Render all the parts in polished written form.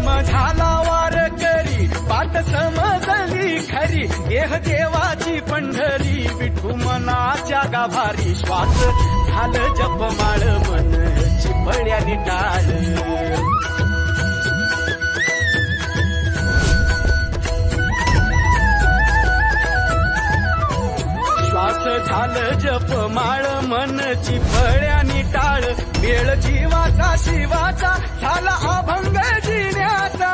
जन्म झाला वारकरी पाठ समजली खरी देह देवाची पंढरी विठू मनाच्या गाभारी श्वास झालं जपमाळ मन चिपळ्यानी टाळ श्वास झालं जपमाळ मन चिपळ्यानी टाळ वेळ जीवाचा शिवाचा झाला अभंग जिण्याचा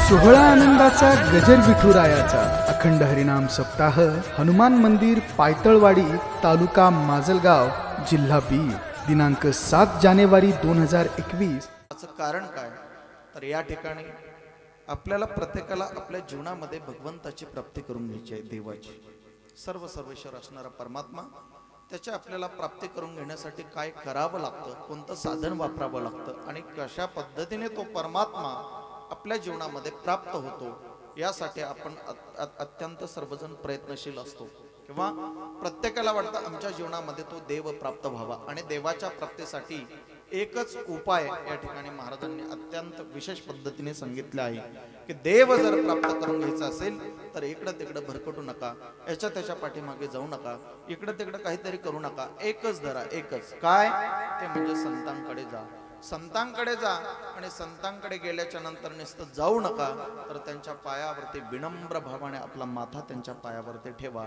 सोहळा आनंदाचा गजर विठुरायाचा अखंड हरिनाम सप्ताह हनुमान मंदिर पायतळवाडी तालुका माजलगाव जिल्हा बीड दिनांक 7 जानेवारी 2021. कारण काय तर या ठिकाणी आपल्याला प्रत्येकाला आपल्या जीवनामध्ये भगवंताची प्राप्ती करून घ्यायची आहे. देवाची सर्वेश्वर असणारा परमात्मा त्याच्या आपल्याला प्राप्ती करून घेण्यासाठी काय करावं लागतं, कोणतं साधन वापरावं लागतं आणि कशा पद्धतीने तो परमात्मा आपल्या जीवनामध्ये प्राप्त होतो यासाठी आपण अत्यंत सर्वजण प्रयत्नशील असतो किंवा प्रत्येकाला वाटतं आमच्या जीवनामध्ये तो देव प्राप्त व्हावा आणि देवाच्या प्राप्तीसाठी एकच उपाय या ठिकाणी महाराजांनी अत्यंत विशेष पद्धतीने सांगितले आहे की देव जर प्राप्त करून घ्यायचा असेल तर इकडं तिकडं भरकटू नका, याच्या त्याच्या पाठीमागे जाऊ नका, इकडं तिकडं काहीतरी करू नका, एकच धरा, एकच काय ते म्हणजे संतांकडे जा. संतांकडे जा आणि संतांकडे गेल्याच्या नंतर नुसतं जाऊ नका तर त्यांच्या पायावरती विनम्र भावाने आपला माथा त्यांच्या पायावरती ठेवा.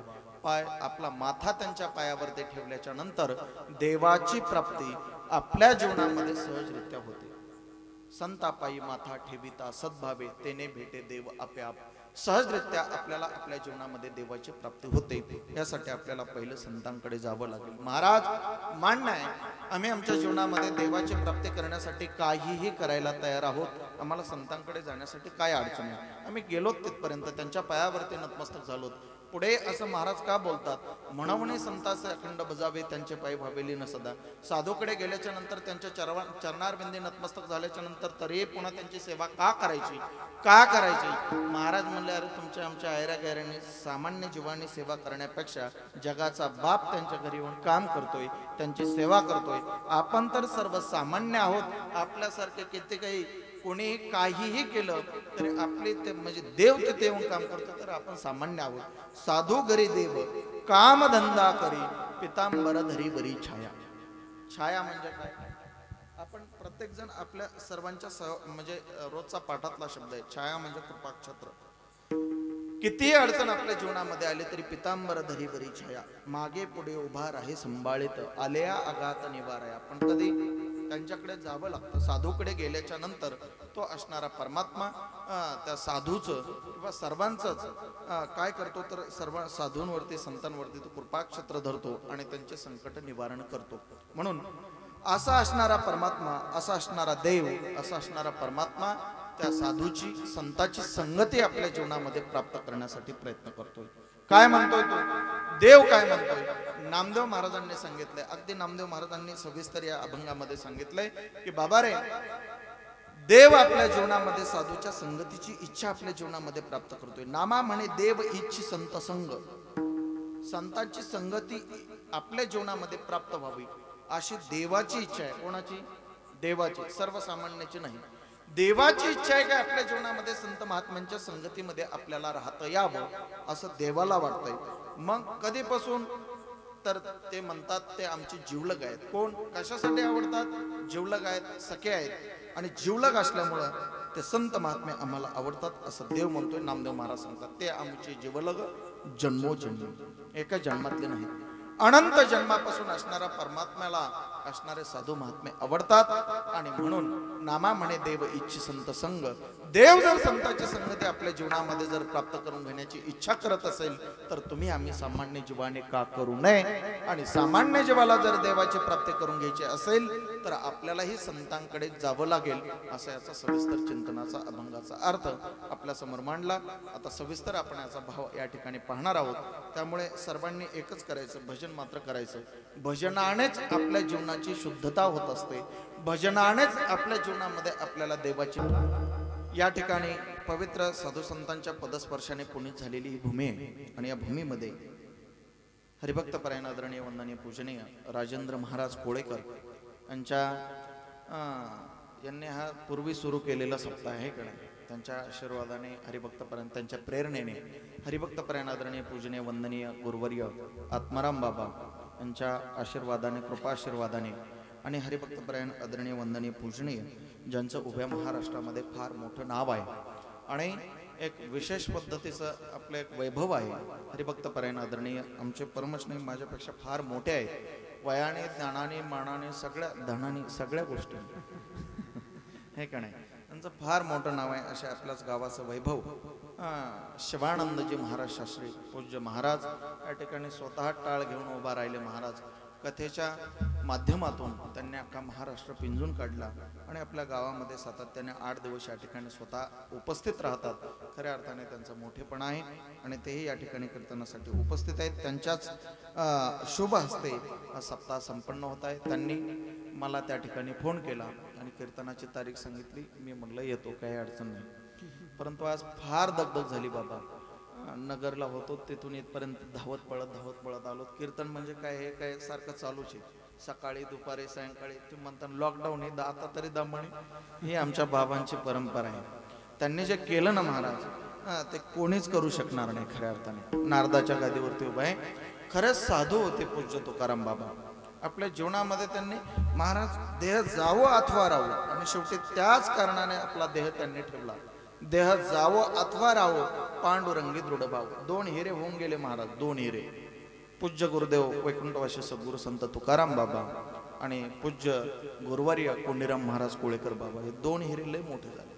आपला माथा त्यांच्या पायावरती ठेवल्याच्या नंतर देवाची प्राप्ती आपल्या जीवनामध्ये सहजरित्या होते. संतापायी माथा ठेविता सद्भावे तेने भेटे देव आपोआप. सहजरित्या आपल्याला आपल्या जीवनामध्ये देवाची प्राप्ती होते. यासाठी आपल्याला पहिलं संतांकडे जावं लागेल. महाराज मान्य आहे आम्ही आमच्या जीवनामध्ये देवाची प्राप्ती करण्यासाठी काहीही करायला तयार आहोत, आम्हाला संतांकडे जाण्यासाठी काय अडचण आहे, आम्ही गेलो तिथपर्यंत त्यांच्या पायावरती नतमस्तक झालो. पुढे असं महाराज का बोलतात, म्हणून संताचे अखंड बजावे त्यांचे पाय भावेली न सदा. साधूकडे गेल्याच्या नंतर त्यांच्या चरणारविंदी नतमस्तक झाल्याच्या नंतर तरी पुन्हा त्यांची सेवा का करायची, का करायची. महाराज म्हणले अरे तुमच्या आमच्या आयऱ्या गैऱ्याने सामान्य जीवानी सेवा करण्यापेक्षा जगाचा बाप त्यांच्या घरी येऊन काम करतोय, त्यांची सेवा करतोय. आपण तर सर्वसामान्य आहोत, आपल्यासारखे किती काही कोणी काहीही केलं तरी आपले ते म्हणजे देव तिथे येऊन काम करतो तर आपण सामान्य आहोत. साधू घरी देव काम धंदा करी पितांबर धरी बरी छाया. छाया म्हणजे काय, आपण प्रत्येक जण आपल्या सर्वांच्या म्हणजे रोजचा पाठातला शब्द आहे. छाया म्हणजे कृपाक्षत्र. किती अडचण आपल्या जीवनामध्ये आली तरी पितांबर धरी बरी छाया, मागे पुढे उभा राहे संभाळित आलेया आघात निवाराया. पण कधी त्यांच्याकडे जावं लागतं. साधूकडे गेल्याच्या नंतर तो असणारा परमात्मा त्या साधूचं किंवा सर्वांचंच काय करतो तर सर्व साधूंवरती संतांवरती तो कृपाक्षत्र धरतो आणि त्यांचे संकट निवारण करतो. म्हणून असा असणारा परमात्मा, असा असणारा देव, असा असणारा परमात्मा त्या साधूची संताची संगती आपल्या जीवनामध्ये प्राप्त करण्यासाठी प्रयत्न करतोय. काय म्हणतोय तो देव, काय म्हणतोय. नामदेव महाराजांनी सांगितलंय, अगदी नामदेव महाराजांनी सविस्तर या अभंगामध्ये सांगितलंय की बाबा रे देव आपल्या जीवनामध्ये साधूच्या संगतीची इच्छा आपल्या जीवनामध्ये प्राप्त करतोय. नामा म्हणे देव इच्छी संत संग. संतांची संगती आपल्या जीवनामध्ये प्राप्त व्हावी अशी देवाची इच्छा आहे. कोणाची? देवाची, सर्वसामान्याची नाही. देवाची इच्छा आहे की आपल्या जीवनामध्ये संत महात्म्यांच्या संगतीमध्ये आपल्याला राहता यावं असं देवाला वाटतंय. मग कधीपासून तर ते म्हणतात ते आमचे जीवलग आहेत. कोण कशासाठी आवडतात? जीवलग आहेत, सखे आहेत आणि जीवलग असल्यामुळं ते संत महात्मे आम्हाला आवडतात असं देव म्हणतोय. नामदेव महाराज सांगतात ते आमचे जीवलग जन्मोजन्मी, एका जन्मातले नाही, अनंत जन्मापासून असणारा परमात्म्याला असणारे साधू महात्मे आवडतात. आणि म्हणून नामा म्हणे देव इच्छी संत संग. देव जर संतांची संगती आपल्या जीवनामध्ये जर प्राप्त करून घेण्याची इच्छा करत असेल तर तुम्ही आम्ही सामान्य जीवाने का करू नये. आणि सामान्य जीवाला जर देवाची प्राप्ती करून घ्यायची असेल तर आपल्यालाही संतांकडे जावं लागेल. असा याचा सविस्तर चिंतनाचा अभंगाचा अर्थ आपल्या समोर मांडला. आता सविस्तर आपण याचा भाव या ठिकाणी पाहणार आहोत. त्यामुळे सर्वांनी एकच करायचं, भजन मात्र करायचं. भजनानेच आपल्या जीवनाची शुद्धता होत असते. भजनानेच आपल्या जीवनामध्ये आपल्याला देवाची. या ठिकाणी पवित्र साधू संतांच्या पदस्पर्शाने पुनीत झालेली ही भूमी आहे आणि या भूमीमध्ये हरिभक्त परायण आदरणीय वंदनीय पूजनीय राजेंद्र महाराज कोळेकर यांच्या यांनी हा पूर्वी सुरू केलेला सप्ताह आहे का नाही, त्यांच्या आशीर्वादाने हरिभक्तपरायण, त्यांच्या प्रेरणेने हरिभक्तपरायण आदरणीय पूजनीय वंदनीय गुरुवर्य आत्माराम बाबा यांच्या आशीर्वादाने, कृपाशीर्वादाने आणि हरिभक्तपरायण आदरणीय वंदनीय पूजनीय ज्यांचं उभ्या महाराष्ट्रामध्ये फार मोठं नाव आहे आणि एक विशेष पद्धतीचं आपलं एक वैभव आहे. हरिभक्तपरायण आदरणीय आमचे परमश्री माझ्यापेक्षा फार मोठे आहेत, वयाने, ज्ञानाने, मानाने, सगळ्या धनाने, सगळ्या गोष्टी हे का नाही, त्यांचं फार मोठं नाव आहे. अशा आपल्याच गावाचं वैभव शिवानंदजी महाराज शास्त्री पूज्य महाराज या ठिकाणी स्वतः टाळ घेऊन उभा राहिले. महाराज कथेच्या माध्यमातून त्यांनी अख्खा महाराष्ट्र पिंजून काढला आणि आपल्या गावामध्ये सातत्याने 8 दिवस या ठिकाणी स्वतः उपस्थित राहतात. खऱ्या अर्थाने त्यांचा मोठेपणा आहे आणि तेही या ठिकाणी कीर्तनासाठी उपस्थित आहेत. त्यांच्याच शुभ हस्ते हा सप्ताह संपन्न होत आहे. त्यांनी मला त्या ठिकाणी फोन केला आणि कीर्तनाची तारीख सांगितली. मी म्हटलं येतो, काही अडचण नाही. परंतु आज फार दगदग झाली बाबा. नगरला होतो, तिथून इथपर्यंत धावत पळत आलो. कीर्तन म्हणजे काय, हे काय सारखं चालूच आहे, सकाळी दुपारी सायंकाळी. तुम्ही म्हणता लॉकडाऊन आहे, आता तरी दमणी. ही आमच्या बाबांची परंपरा आहे. त्यांनी जे केलं ना महाराज, ते कोणीच करू शकणार नाही. खऱ्या अर्थाने नारदाच्या गादीवरती उभा आहे. खरंच साधू होते पूज्य तुकाराम बाबा. आपल्या जीवनामध्ये त्यांनी महाराज देह जावो अथवा राहो, आणि शेवटी त्याच कारणाने आपला देह त्यांनी ठेवला. देह जावो अथवा राहो, पांडुरंगी दृढ भाव. 2 हिरे होऊन गेले महाराज, 2 हिरे. पूज्य गुरुदेव वैकुंठवासी सद्गुरु संत तुकाराम बाबा आणि पूज्य गुरुवर्य कोंडीराम महाराज कोळेकर बाबा, हे 2 हिरे लय मोठे झाले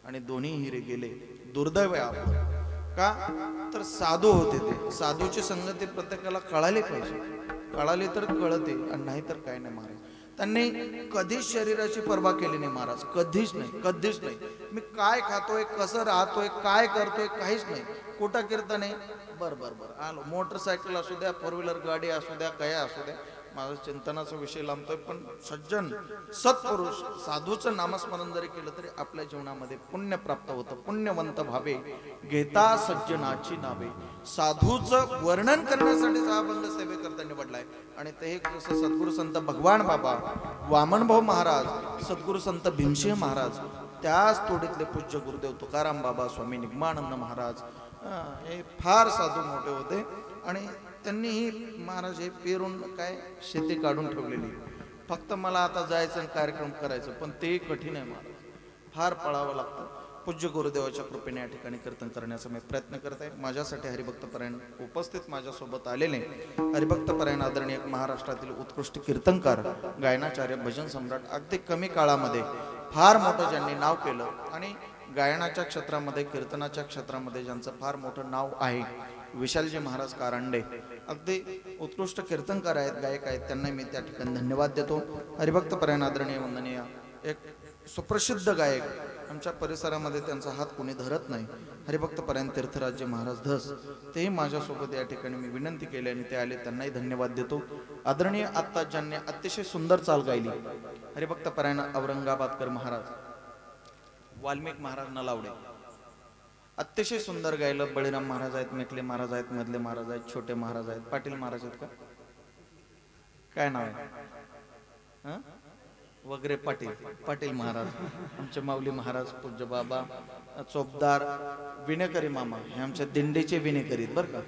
आणि दोन्ही हिरे गेले. दुर्दैव आहे आपलं. का तर साधू होते ते. साधूची संगती प्रत्येकाला कळाली पाहिजे. कळाली तर कळते आणि नाही तर काय नाही महाराज. त्यांनी कधीच शरीराची पर्वा केली नाही महाराज, कधीच नाही. मी काय खातोय, कसं राहतोय, काय करतोय, काहीच नाही. कुठं कीर्तन आहे, बर आलो. मोटरसायकल असू द्या, 4 व्हीलर गाडी असू द्या, काय असू द्या. माझा चिंतनाचा विषय लांबतोय, पण सज्जन सत्पुरुष साधूचं नामस्मरण जरी केलं तरी आपल्या जीवनामध्ये पुण्य प्राप्त होतं. पुण्यवंत भावे घेता सज्जनाची नावे. साधूचं वर्णन करण्यासाठी हा अभंग सेवेकरता निवडलाय आणि ते सद्गुरु संत भगवान बाबा, वामनभाऊ महाराज, सद्गुरु संत भीमसिंह महाराज, त्याच तोडीतले पूज्य गुरुदेव तुकाराम बाबा, स्वामी निगमानंद महाराज, हे फार साधू मोठे होते. आणि त्यांनी ही महाराज हे पेरून काय शेती काढून ठेवलेली. फक्त मला आता जायचं कार्यक्रम करायचं, पण ते कठीण आहे महाराज, फार पळावं लागतं. पूज्य गुरुदेवाच्या कृपेने या ठिकाणी कीर्तन करण्याचा मी प्रयत्न करत आहे. माझ्यासाठी हरिभक्तपरायण उपस्थित माझ्यासोबत आलेले हरिभक्तपरायण आदरणीय महाराष्ट्रातील उत्कृष्ट कीर्तनकार, गायनाचार्य, भजन सम्राट, अगदी कमी काळामध्ये फार मोठं ज्यांनी नाव केलं आणि गायनाच्या क्षेत्रामध्ये, कीर्तनाच्या क्षेत्रामध्ये ज्यांचं फार मोठं नाव आहे, विशालजी महाराज कारंडे, अगदी उत्कृष्ट कीर्तनकार आहेत, गायक आहेत. त्यांना मी त्या ठिकाणी धन्यवाद देतो. हरिभक्तपरायण आदरणीय वंदनीय एक सुप्रसिद्ध गायक, आमच्या परिसरामध्ये त्यांचा हात कोणी धरत नाही, हरिभक्तपरायण तीर्थराजजी महाराज धस, तेही माझ्यासोबत या ठिकाणी मी विनंती केली आणि ते आले, त्यांनाही धन्यवाद देतो. आदरणीय आत्ता ज्यांनी अतिशय सुंदर चाल गायली, हरिभक्तपरायण औरंगाबादकर महाराज, वाल्मिक महाराज नलावडे, अतिशय सुंदर गायलं. बळीराम महाराज आहेत, मेखले महाराज आहेत, मधले महाराज आहेत, छोटे महाराज आहेत, पाटील महाराज आहेत का, काय नाव आहे, वगैरे पाटील महाराज, आमचे माऊली महाराज, पूज्य बाबा, चोपदार, विणेकरी मामा, हे आमच्या दिंडीचे विणेकरी बरं का.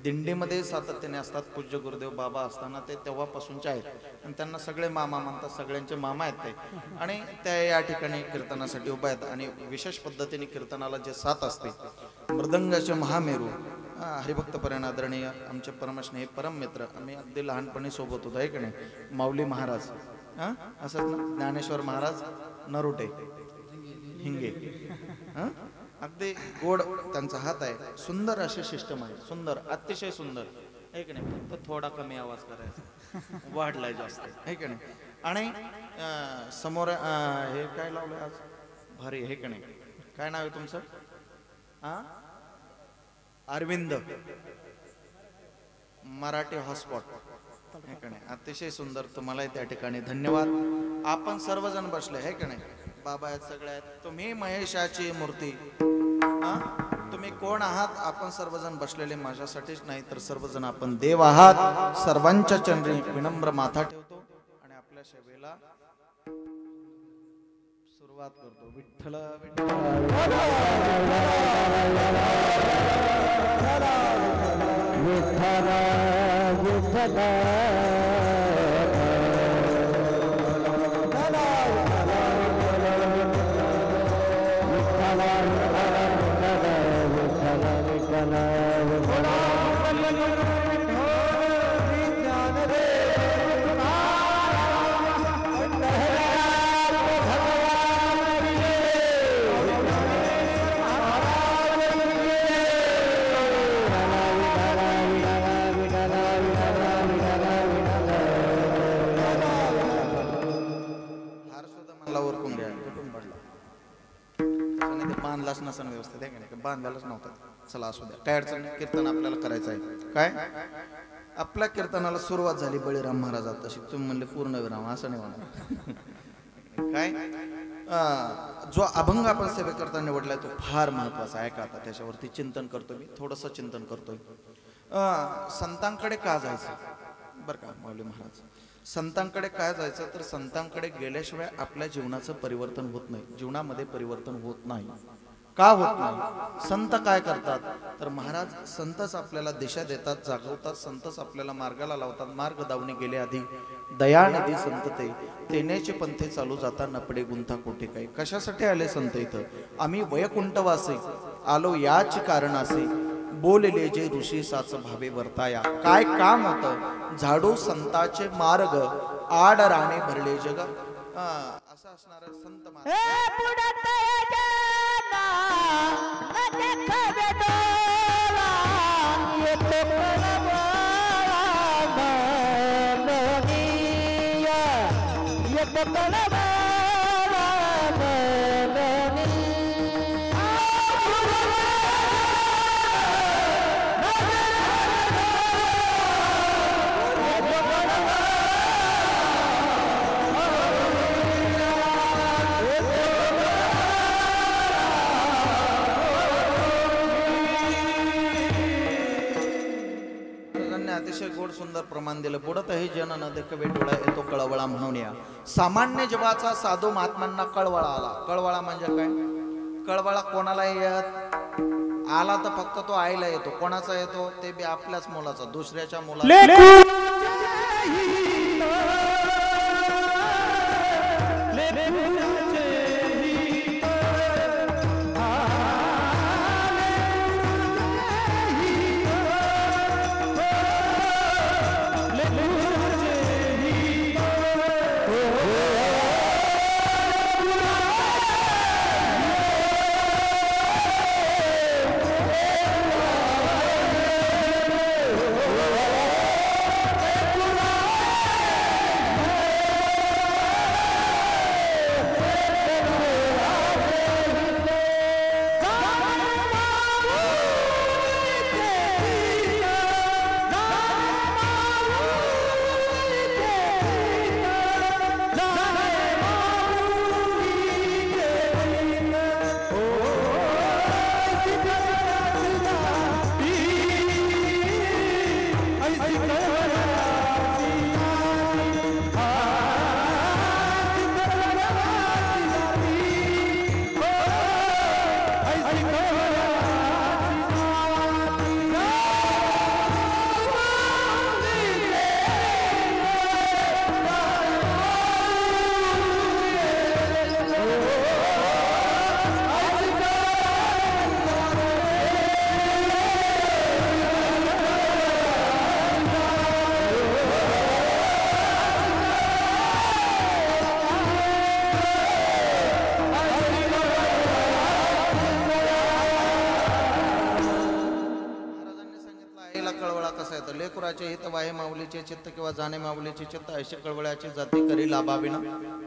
दिंडीमध्ये सातत्याने असतात. पूज्य गुरुदेव बाबा असताना ते तेव्हापासूनचे आहेत आणि त्यांना सगळे मामा म्हणतात, सगळ्यांचे मामा आहेत ते. आणि त्या या ठिकाणी कीर्तनासाठी उभा आहेत आणि विशेष पद्धतीने कीर्तनाला जे साथ असते, मृदंगाचे महामेरू, हरिभक्तपरायण आदरणीय आमचे परमस्नेही परम मित्र, आम्ही अगदी लहानपणी सोबत होतो आहे की नाही, माऊली महाराज, असंच ना, ज्ञानेश्वर महाराज नरोटे हिंगे, अगदी गोड त्यांचा हात आहे. सुंदर असे सिस्टम आहे, सुंदर, अतिशय सुंदर आहे की नाही. तर थोडा कमी आवाज करायचा, वाढलाय जास्त आहे की नाही. आणि समोर हे काय लावलंय आज, भारी आहे की नाही. काय नाव आहे तुमचं, अरविंद मराठी हॉटस्पॉट, अतिशय सुंदर. तुम्हाला त्या ठिकाणी धन्यवाद. आपण सर्वजण बसले आहे की नाही, बाबा आहेत सगळे आहेत. तुम्ही महेशाची मूर्ती, तुम्ही कोण आहात, आपण सर्वजण बसलेले माझ्यासाठीच नाही तर सर्वजण आपण देव आहात. सर्वांच्या चरणी विनम्र माथा ठेवतो आणि आपल्या सेवेला सुरुवात करतो. विठ्ठल विठ्ठल बांधलाच नसन व्यवस्थित आहे का, बांधायलाच नव्हता. चला असू द्या, काय अडचण नाही. कीर्तन आपल्याला करायचं आहे. काय आपल्या कीर्तनाला सुरुवात झाली बळीराम महाराजात तशी, तुम्ही म्हणले पूर्ण विराम, असं नाही म्हणा. काय जो अभंग आपण सेवे करता निवडलाय तो फार महत्वाचा आहे. का आता त्याच्यावरती चिंतन करतो मी, थोडंसं चिंतन करतोय. संतांकडे का जायचं बरं का माऊली महाराज, संतांकडे काय जायचं तर संतांकडे गेल्याशिवाय आपल्या जीवनाचं परिवर्तन होत नाही, जीवनामध्ये परिवर्तन होत नाही. का होत नाही? संत काय करतात तर महाराज संतच आपल्याला दिशा देतात, जागवतात. संतच आपल्याला मार्गाला लावतात. मार्ग दावणे गेले आधी दयानिधी संत ते, तेनेचे पंथे चालू जाता नपडे गुंथा कोठे काय. कशासाठी आले संत इथं? आम्ही वैकुंठवासी आलो याच कारणासे, बोलले जे ऋषी साच भावे वर्ताया. काय काम होतं? झाडू संताचे मार्ग, आड राणे भरले जग. असं असणार संत अतिशय गोड सुंदर प्रमाण दिलं. बुडत हे जन न देखवे डोळा येतो कळवळा म्हणून या. सामान्य जीवाचा साधू महात्म्यांना कळवळा आला. कळवळा म्हणजे काय? कळवळा कोणाला येत आला तर फक्त तो आईला येतो. कोणाचा येतो? ते बी आपल्याच मुलाचा, दुसऱ्याच्या मुलाचा. लेकराचे हित वाहे माऊलीचे चित्त किंवा जाणे माऊलीचे चित्त असे कळवळ्याची जाती करी लाभाविना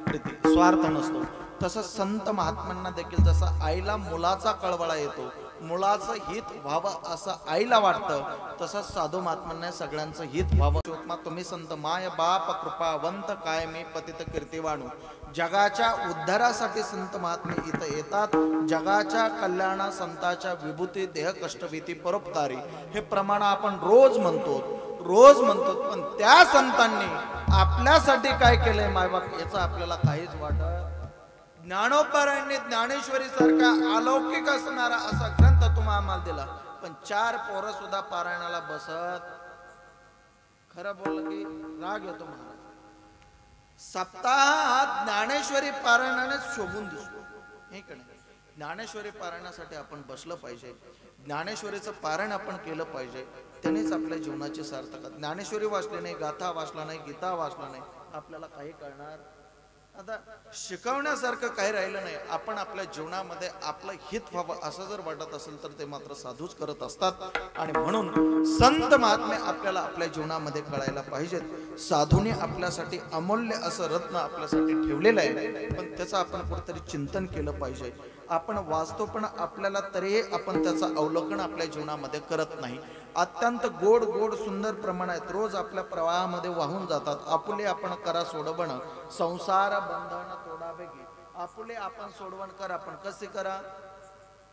प्रीती. स्वार्थ नसतो. तसंच संत महात्म्यांना देखील जसं आईला मुलाचा कळवळा येतो, मुलाचं हित व्हावं असं आईला वाटतं, तसंच साधू महात्म्यांना सगळ्यांचं हित व्हावं. तुम्ही संत माय बाप कृपावंत काय मी पतित कीर्तिवाणू. जगाच्या उद्धारासाठी संत महात्मे इथं येतात. जगाच्या कल्याणा संताच्या विभूती देह कष्टभीती परोपकारी हे प्रमाण आपण रोज म्हणतो. पण त्या संतांनी आपल्यासाठी काय केलंय मायबाप याचं आपल्याला काहीच वाटत. ज्ञानोबारायांनी ज्ञानेश्वरी सारखा अलौकिक असणारा असा ग्रंथ तुम्हाला आम्हाला दिला, पण 4 पोरं सुद्धा पारायणाला बसत. खरं बोललं की राग येतो महाराज. सप्ताहात ज्ञानेश्वरी पारायणाने शोभून दिसतो हे का नाही. ज्ञानेश्वरी पारायणासाठी आपण बसलं पाहिजे, ज्ञानेश्वरीचं पारायण आपण केलं पाहिजे, त्यानेच आपल्या जीवनाची सार्थकता. ज्ञानेश्वरी वाचली नाही, गाथा वाचला नाही, गीता वाचला नाही, आपल्याला काही कळणार. आता शिकवण्यासारखं काही राहिलं नाही. आपण आपल्या जीवनामध्ये आपलं हित व्हावं असं जर वाटत असेल तर ते मात्र साधूच करत असतात. आणि म्हणून संत महात्मे आपल्याला आपल्या जीवनामध्ये कळायला पाहिजेत. साधूने आपल्यासाठी अमूल्य असं रत्न आपल्यासाठी ठेवलेलं आहे, पण त्याचं आपण कुठेतरी चिंतन केलं पाहिजे. आपण वाचतो पण आपल्याला तरीही आपण त्याचं अवलोकन आपल्या जीवनामध्ये करत नाही. अत्यंत गोड गोड सुंदर प्रमाणात रोज आपल्या प्रवाहामध्ये वाहून जातात. आपुले आपण करा सोडवण, संसार बंधन तोडावे गे. आपुले आपण सोडवण करा, पण कसे करा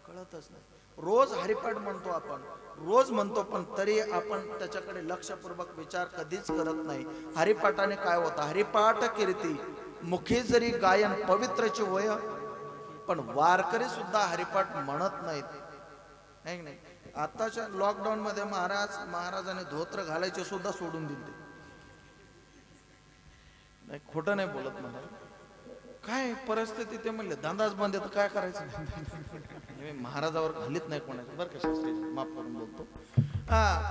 कळतच नाही. रोज हरिपाठ म्हणतो आपण, रोज म्हणतो, पण तरी आपण त्याच्याकडे लक्षपूर्वक विचार कधीच करत नाही. हरिपाठाने काय होतं? हरिपाठ कीर्ती मुखी जरी गायन पवित्रची वय, पण वारकरी सुद्धा हरिपाठ म्हणत नाहीत. नाही. आताच्या लॉकडाऊन मध्ये महाराजांनी धोत्र घालायचे सुद्धा सोडून दिले. नाही, खोटं नाही बोलत महाराज. काय परिस्थिती ते म्हणले धंदाच बंद आहे तर काय करायचं. मी महाराजावर घालीत नाही कोणाचं, बरं का शास्त्री, माफ करून बोलतो.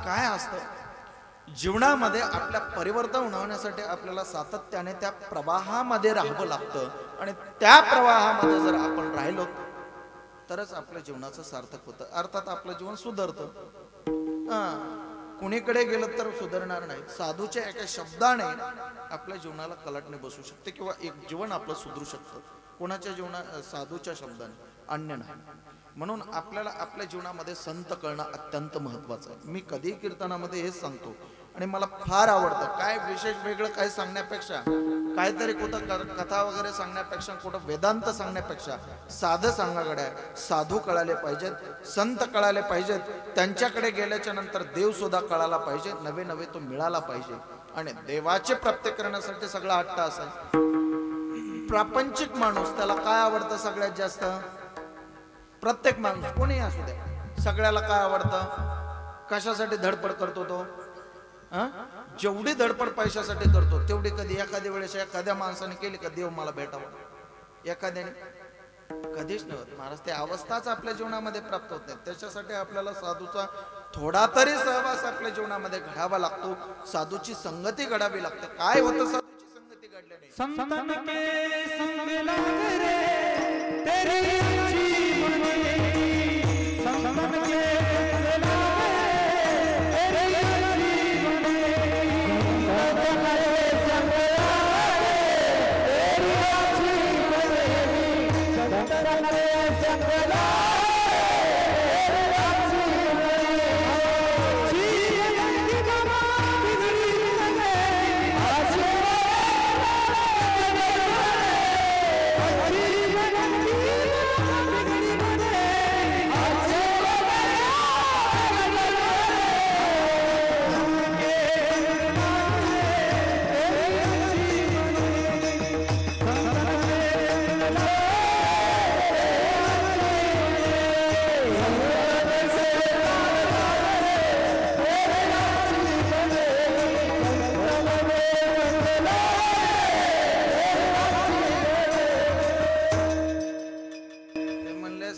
काय असतं जीवनामध्ये आपल्या परिवर्तन होण्यासाठी आपल्याला सातत्याने त्या प्रवाहामध्ये राहावं लागतं. आणि त्या प्रवाहामध्ये जर आपण राहिलो तरच आपल्या जीवनाचं सार्थक होतं. अर्थात आपलं जीवन सुधारतं. कुणीकडे गेलं तर सुधारणार नाही. साधूच्या एका शब्दाने आपल्या जीवनाला कलाटणी बसू शकते किंवा एक जीवन आपलं सुधरू शकतं. कोणाच्या जीवनात? साधूच्या शब्दाने, अन्य नाही. म्हणून आपल्याला आपल्या जीवनामध्ये संत कळणं अत्यंत महत्वाचं आहे. मी कधी कीर्तनामध्ये हेच सांगतो आणि मला फार आवडतं. काय विशेष वेगळं काही सांगण्यापेक्षा, काहीतरी कुठं कथा वगैरे सांगण्यापेक्षा, कुठं वेदांत सांगण्यापेक्षा साधं सांगा गड्या. साधू कळाले पाहिजेत, संत कळाले पाहिजेत. त्यांच्याकडे गेल्याच्या नंतर देव सुद्धा कळाला पाहिजे, नवे नवे तो मिळाला पाहिजे. आणि देवाचे प्राप्ती करण्यासाठी सगळा हट्ट असेल. प्रापंचिक माणूस त्याला काय आवडतं सगळ्यात जास्त? प्रत्येक माणूस कोणी असू द्या, सगळ्याला काय आवडतं? कशासाठी धडपड करतो तो? जेवढी धडपड पैशासाठी करतो तेवढी कधी एखाद्या वेळेस एखाद्या माणसाने केली का देव मला भेटावा? एखाद्याने कधीच नव्हत महाराज. त्या अवस्थाच आपल्या जीवनामध्ये प्राप्त होत नाही. त्याच्यासाठी आपल्याला साधूचा थोडा तरी सहवास आपल्या जीवनामध्ये घडावा लागतो. साधूची संगती घडावी लागते. काय होतं साधूची संगती घडल्याने? संतन के संग लाग रे तेरी जीवन संतन के संग लाग रे तेरी जीवन संतन के संग लाग रे तेरी जीवन संतन के संग लाग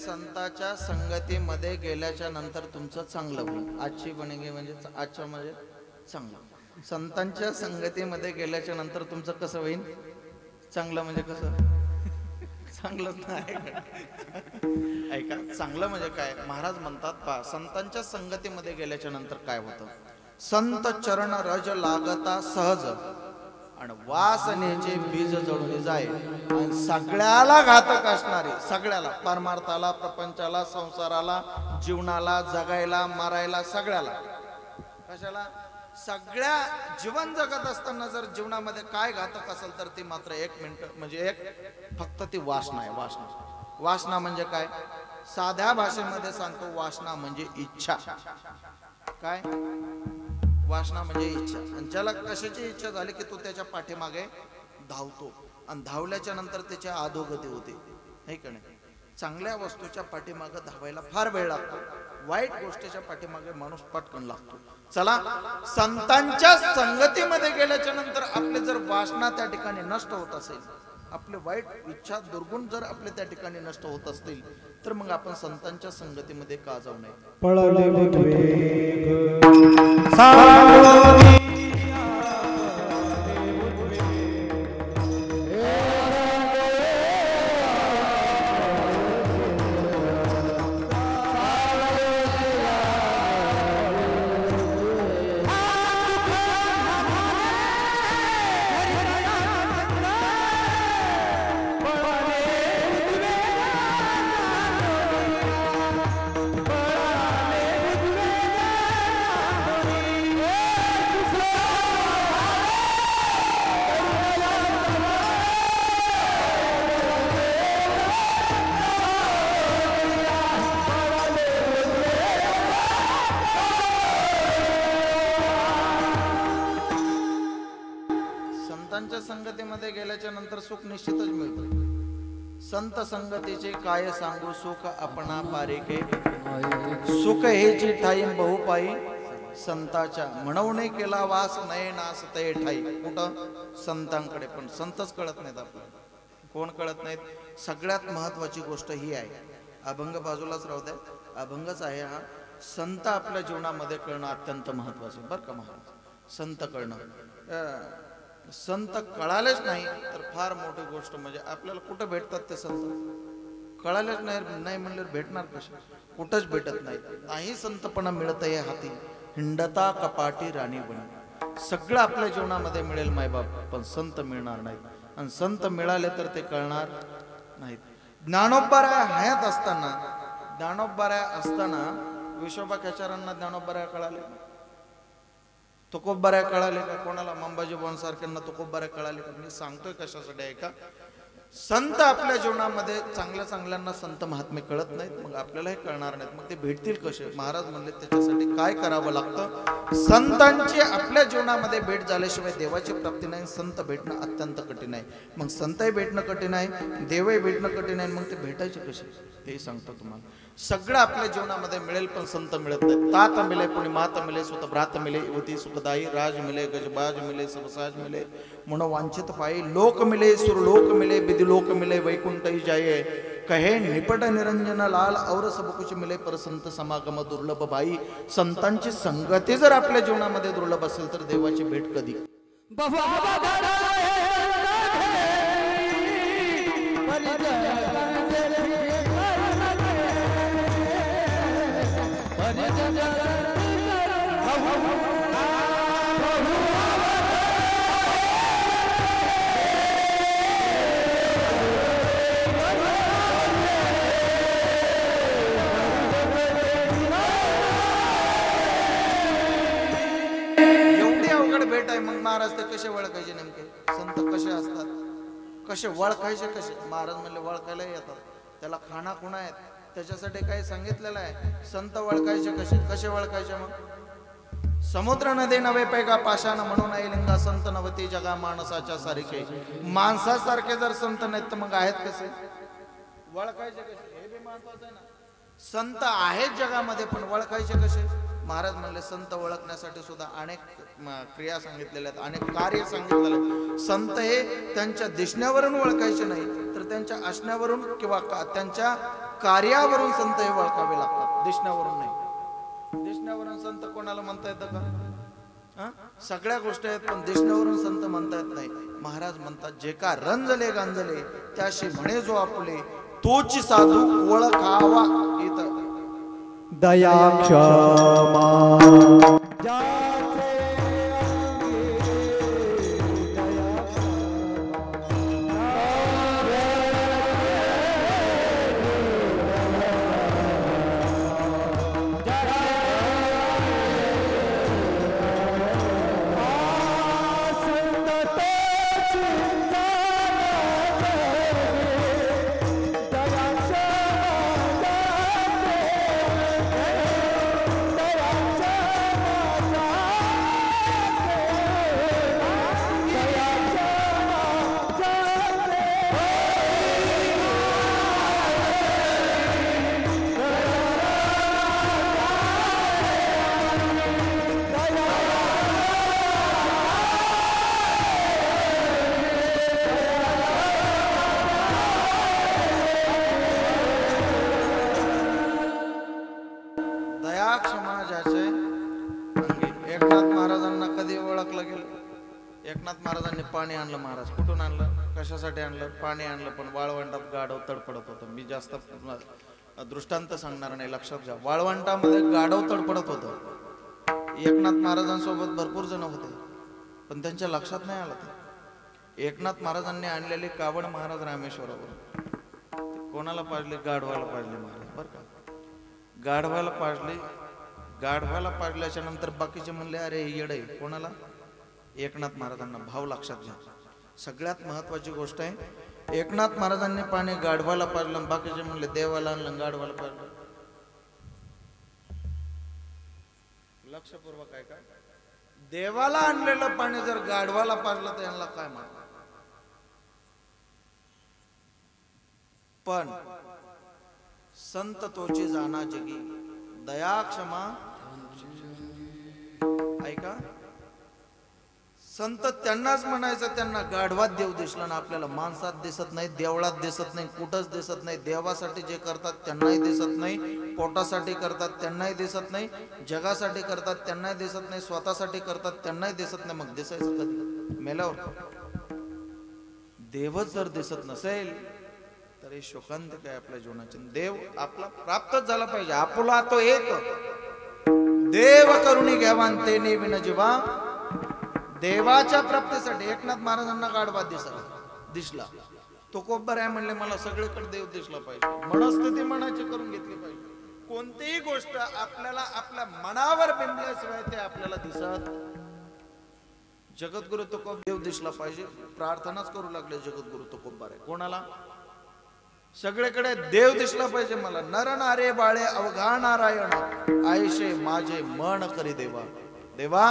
संतांच्या संगतीमध्ये गेल्याच्या नंतर तुमचं चांगलं होईल. आजची बनेगे म्हणजे आजच्या म्हणजे चांगलं. संतांच्या संगतीमध्ये गेल्याच्या नंतर तुमचं कसं होईल? चांगलं म्हणजे कसं? चांगलं नाही. ऐका, चांगलं म्हणजे काय? महाराज म्हणतात पहा, संतांच्या संगतीमध्ये गेल्याच्या नंतर काय होतं? संत चरण रज लागता सहज आणि वासनेचे बीज जळून जाय. आणि सगळ्याला घातक असणारी, सगळ्याला, परमार्थाला, प्रपंचाला, संसाराला, जीवनाला, जगायला, मारायला, सगळ्याला. कशाला? सगळ्या जीवन जगत असताना जर जीवनामध्ये काय घातक असेल तर ती मात्र 1 मिनिट म्हणजे फक्त ती वासना आहे. वासना म्हणजे काय? साध्या भाषेमध्ये सांगतो, वासना म्हणजे इच्छा. काय? वासना म्हणजे इच्छा. आणि ज्याला कशाची इच्छा झाली की तो त्याच्या पाठीमागे धावतो आणि धावल्याच्या नंतर त्याची अधोगती होते. आहे का नाही? चांगल्या वस्तूच्या पाठीमागे धावायला फार वेळ लागतो, वाईट गोष्टीच्या पाठीमागे माणूस पटकन लागतो. चला, संतांच्या संगतीमध्ये गेल्याच्या नंतर आपले जर वासना त्या ठिकाणी नष्ट होत असेल, आपले वाईट इच्छा दुर्गुण जर आपले त्या ठिकाणी नष्ट होत असतील, तर मग आपण संतांच्या संगतीमध्ये का जाऊ नये? पळले उद्वेग संतांच्या संगतीमध्ये गेल्याच्या नंतर सुख निश्चितच मिळतं. संत संगतीचे काय सांगू सुख आपणा पारिके, सुख हेची ठाई बहुपाई, संताच्या म्हणवणे केला वास नये नास ते ठाई. कुठं? संतांकडे. पण संतच कळत नाहीत आपल्याला. कोण कळत नाहीत? सगळ्यात महत्वाची गोष्ट ही आहे. अभंग बाजूलाच राहू द्या, अभंगच आहे हा. संत आपल्या जीवनामध्ये कळणं अत्यंत महत्वाचं बरं का महाराज. संत कळणं, संत कळालेच नाही तर फार मोठी गोष्ट. म्हणजे आपल्याला कुठं भेटतात ते संत? कळालेच नाही म्हणलं भेटणार कसे? कुठंच भेटत नाही. नाही संतपणा मिळत आहे हाती, हिंडता कपाटी राणी बनी. सगळं आपल्या जीवनामध्ये मिळेल मायबाप, पण संत मिळणार नाहीत. आणि संत मिळाले तर ते कळणार नाहीत. ज्ञानोबराया हयात असताना, ज्ञानोबराया असताना विश्वोबा खेचारांना ज्ञानोबराया कळाले, तुकोबराया कळाले का? कोणाला? मंबाजी बोन सारख्यांना तुकोबराया कळाले का? मी सांगतोय कशासाठी आहे का? संत आपल्या जीवनामध्ये चांगल्या चांगल्यांना संत महात्मे कळत नाहीत, मग आपल्यालाही कळणार नाहीत. मग ते भेटतील कसे? महाराज म्हणले त्याच्यासाठी काय करावं लागतं? संतांची आपल्या जीवनामध्ये भेट झाल्याशिवाय देवाची प्राप्ती नाही. संत भेटणं अत्यंत कठीण आहे. मग संतही भेटणं कठीण आहे, देवही भेटणं कठीण आहे. मग ते भेटायचे कसे ते सांगतो तुम्हाला. सगळं आपल्या जीवनामध्ये मिळेल पण संत मिळत नाही. तात मिले पुणी मात मिले, सुत भ्रात मिले, युवती सुखदायी, राज मिले, गजबाज मिले, सबसाज मिले, मुण वांछित पाई, लोक मिले, सुरलोक मिले, विधिलोक मिले, वैकुंठई जाये, कहे निपट निरंजन लाल, और सब कुछ मिले, पर संत समागम दुर्लभ बाई. संतांची संगती जर आपल्या जीवनामध्ये दुर्लभ असेल तर देवाची भेट कधी? भेट आहे. मग महाराज ते कसे ओळखायचे? नेमके संत कसे असतात, कसे ओळखायचे? कसे? महाराज म्हणले ओळखायला येतात, त्याला खाना खुणा आहेत, त्याच्यासाठी काही सांगितलेलं आहे. संत ओळखायचे कसे? कसे ओळखायचे? मग समुद्र नदी नवे पैगा पाषाण, म्हणून लिंगा संत नवती जगा माणसाच्या सारखे. माणसासारखे जर संत नाहीत तर मग आहेत कसे? ओळखायचे कसे? हे बी महत्वाचं आहे ना. संत आहेत जगामध्ये पण ओळखायचे कसे? महाराज म्हणले संत ओळखण्यासाठी सुद्धा अनेक क्रिया सांगितलेल्या आहेत, अनेक कार्य सांगितलेले आहेत. संत हे त्यांच्या दिसण्यावरून ओळखायचे नाही, तर त्यांच्या असण्यावरून किंवा त्यांच्या कार्यावरून संत हे ओळखावे लागतात, दिसण्यावरून नाही. दिसण्यावरून संत कोणाला म्हणता येतं का? सगळ्या गोष्टी आहेत पण दिसण्यावरून संत म्हणता येत नाही. महाराज म्हणतात जे का रंजले गांजले त्याशी म्हणे जो आपले, तोची साधू ओळखावा. इथं दया क्षमा एकनाथ महाराजांनी पाणी आणलं. महाराज कुठून आणलं, कशासाठी आणलं? पाणी आणलं, पण वाळवंटात गाढव तडफडत होतं. मी जास्त दृष्टांत सांगणार नाही, लक्षात घ्या. वाळवंटामध्ये गाढव तडफडत होतं. एकनाथ महाराजांसोबत भरपूर जण होते, पण त्यांच्या लक्षात नाही आलं ते. एकनाथ महाराजांनी आणलेले कावड महाराज रामेश्वरावर कोणाला पाजले? गाढवाला पाजले महाराज, बरं का. गाढवाला पाजले. गाढवाला पाजल्याच्या नंतर बाकीचे म्हणले अरे येड आहे. कोणाला? एकनाथ महाराजांना. भाव लक्षात घ्या. सगळ्यात महत्वाची गोष्ट आहे, एकनाथ महाराजांनी पाणी गाढवाला पाजलं, बाकीचे म्हणले देवाला आणलं, गाढवाला पाजलं. लक्षपूर्वक आहे का? देवाला आणलेलं पाणी जर गाढवाला पाजलं तर यांना काय म्हणतात? पण संत तोची जाना जगी, दया क्षमा. ऐका, संत त्यांनाच म्हणायचं, त्यांना गाढवात देव दिसला ना. आपल्याला माणसात दिसत नाही, देवळात दिसत नाही, कुठंच दिसत नाही. देवासाठी जे करतात त्यांनाही दिसत नाही, पोटासाठी करतात त्यांनाही दिसत नाही, जगासाठी करतात त्यांनाही दिसत नाही, स्वतःसाठी करतात त्यांनाही दिसत नाही. मग दिसायचं कधी? मेल्यावर. देवच जर दिसत नसेल तर हे शोकांतिक आहे आपल्या जीवनाचे. देव आपला प्राप्तच झाला पाहिजे. आपुला तो एक देव करुणी घ्यावान तेने विन जीवा. देवाच्या प्राप्तीसाठी एकनाथ महाराजांना गाढवा दिसला. तो कोब्बर आहे म्हणले मला सगळीकडे देव दिसला पाहिजे. मनस्थिती मनाची करून घेतली पाहिजे. कोणतीही गोष्ट आपल्याला आपल्या मनावर बिंबल्याशिवाय ते आपल्याला दिसत. जगद्गुरु तुकोब देव दिसला पाहिजे, प्रार्थनाच करू लागले जगद्गुरु तुकोबार आहे. कोणाला? सगळीकडे देव दिसला पाहिजे मला. नर नारे बाळे अवघा नारायण, आयशे माझे मन करी देवा. देवा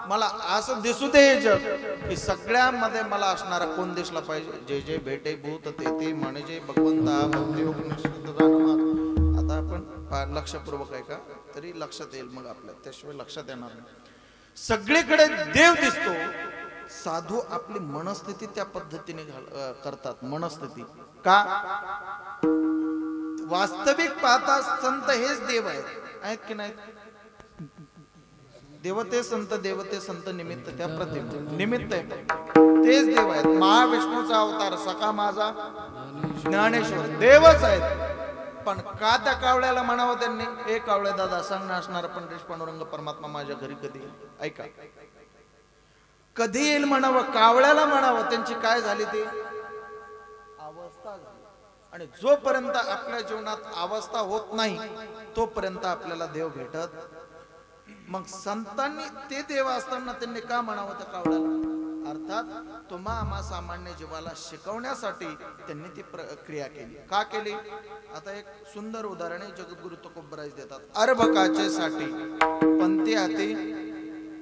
मला असं दिसू दे जग की सगळ्यामध्ये मला असणारा कोण दिसला पाहिजे? जे जे भेटे भूत ते म्हणजे भगवंता भक्तियोग निश्चित जाणवा. आता आपण लक्षपूर्वक आहे का तरी लक्षात येईल मग आपल्या, त्याशिवाय लक्षात येणार नाही. सगळीकडे देव दिसतो. साधू आपली मनस्थिती त्या पद्धतीने करतात. मनस्थिती का? वास्तविक पाहता संत हेच देव आहेत की नाही? देवते संत, देवते संत निमित्त, त्या प्रतिमा निमित्त आहे, तेच देव आहेत. महाविष्णूचा अवतार सखा माझा ज्ञानेश्वर देवच आहेत. पण का त्या कावळ्याला म्हणावं त्यांनी? ए कावळे दादा, सांग ना असणारा पंडित पांडुरंग परमात्मा माझ्या घरी कधी येईल? ऐका, कधी येईल म्हणावं? कावळ्याला म्हणावं. त्यांची काय झाली ती अवस्था झाली. आणि जोपर्यंत आपल्या जीवनात अवस्था होत नाही तोपर्यंत आपल्याला देव भेटत. मग संतांनी ते देव असताना त्यांनी का म्हणावं त्या कावळ्याला? अर्थात तुम्हा आम्हा सामान्य जीवाला शिकवण्यासाठी त्यांनी ती क्रिया केली. का केली? आता एक सुंदर उदाहरण जगद्गुरु तुकोबराज देतात. अर्भकाचे साठी पंथी हाती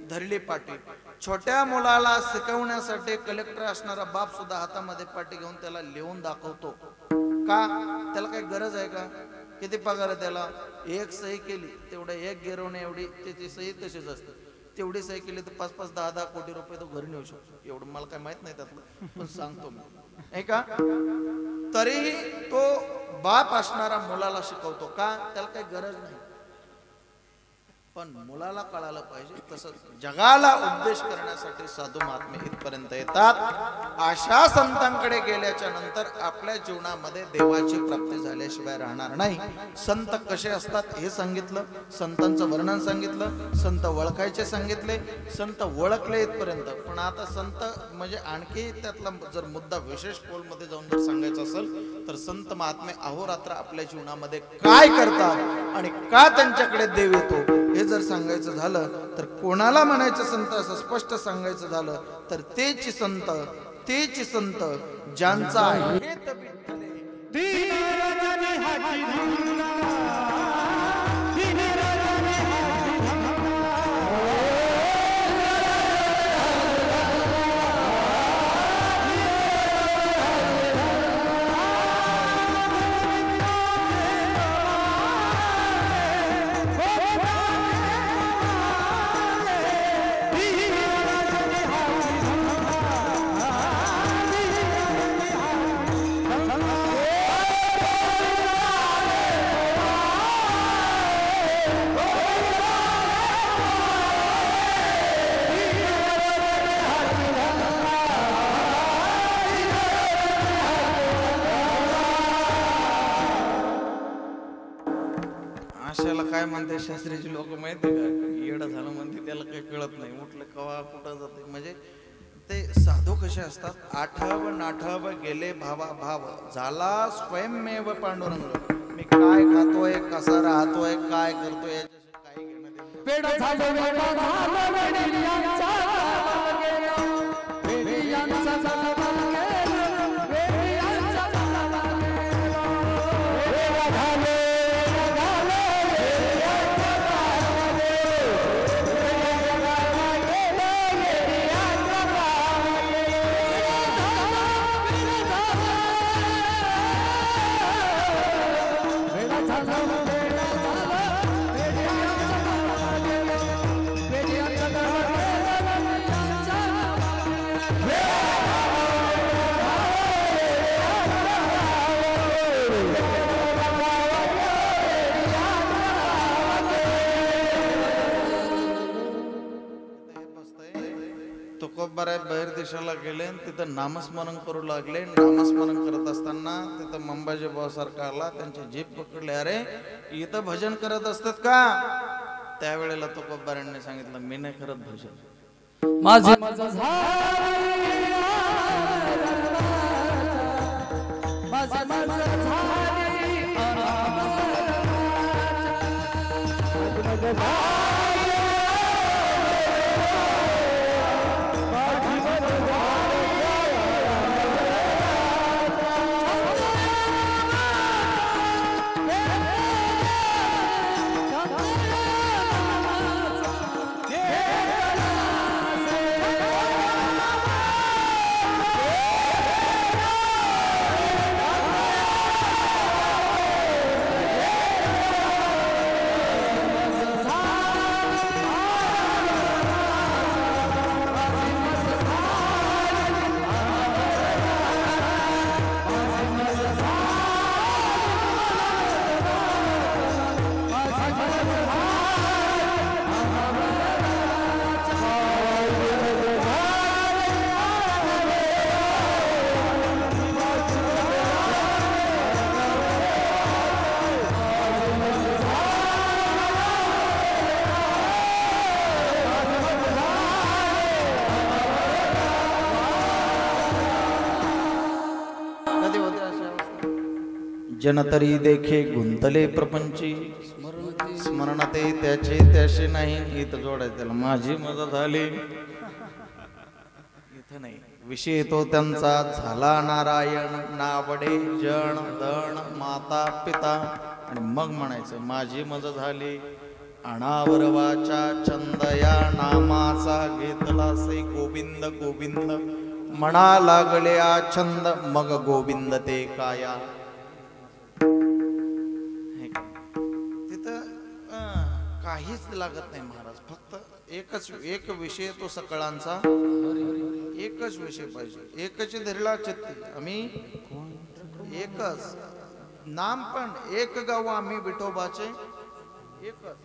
धरली पाटी. छोट्या मुलाला शिकवण्यासाठी कलेक्टर असणारा बाप सुद्धा हातामध्ये पाटी घेऊन त्याला लिहून दाखवतो. का? त्याला काही गरज आहे का? किती पगार आहे त्याला? एक सही केली तेवढं एक गिरवणे एवढी त्याची सही तशीच असते. तेवढी सही केली तर 5-5, 10-10 कोटी रुपये तो घरी नेऊ शकतो. एवढं मला काय माहित नाही त्यातलं, पण सांगतो मी, नाही का? तरीही तो बाप असणारा मुलाला शिकवतो. का? त्याला काही गरज नाही, पण मुलाला कळायला पाहिजे. तसंच जगाला उपदेश करण्यासाठी साधू महात्मे इथपर्यंत येतात. अशा संतांकडे गेल्याच्या नंतर आपल्या जीवनामध्ये देवाची प्राप्ती झाल्याशिवाय राहणार नाही. संत कसे असतात हे सांगितलं, संतांचं वर्णन सांगितलं, संत ओळखायचे सांगितले, संत ओळखले इथपर्यंत. पण आता संत म्हणजे आणखी त्यातला जर मुद्दा विशेष खोलमध्ये जाऊन जर सांगायचा असेल तर संत महात्मे अहोरात्र आपल्या जीवनामध्ये काय करतात आणि का त्यांच्याकडे देव येतो हे जर सांगायचं झालं तर कोणाला म्हणायचं संत असं स्पष्ट सांगायचं झालं तर तेच संत ज्यांचा हेत विठ्ठले. काय म्हणते शास्त्रीची लोक माहिती का, येडं झालं म्हणते त्याला काही कळत नाही, उठलं कवा कुठं जाते. म्हणजे ते साधू कसे असतात, आठव नाठव गेले भावा भाव, झाला स्वयंमेव पांडुरंग. मी काय खातोय, कसा राहतोय, काय करतोय याच्याशी काही घेणं देणं. वेडा झालो वेडा झालो वेडियांचा गेला, वेडियांचा झाला गेला, वेडियांचा झाला गेला. वेडा झालो वेडा झालो वेडियांचा झाला गेला, वेडियांचा झाला गेला. वेडा झालो तुकोबाराय बाहेर देशाला गेले, तिथं नामस्मरण करू लागले. नामस्मरण करत असताना तिथं मंबाजी भाऊ सारखा आला, त्यांची जीभ पकडले, अरे इथं भजन करत असतात का? त्यावेळेला तुकोबारायांनी सांगितलं, मी नाही करत भजन, माझे जनतरी देखे गुंतले प्रपंची, स्मरण ते त्याचे त्याशी नाही. इथं जोडायचं त्याला, माझी मजा झाली इथं नाही. विषय तो त्यांचा झाला नारायण, नावडे जण दण माता पिता. आणि मग म्हणायचं, माझी मजा झाली अनावर वाचा, छंद या नामाचा घेतला से गोविंद गोविंद. म्हणा लागले छंद, मग गोविंद ते काया. काहीच लागत नाही महाराज, फक्त एक विषय तो सकळांचा, एकच विषय पाहिजे, एकच धरला चित्ती. आम्ही एकच नाम, पण एक गाव आम्ही विठोबाचे एकच.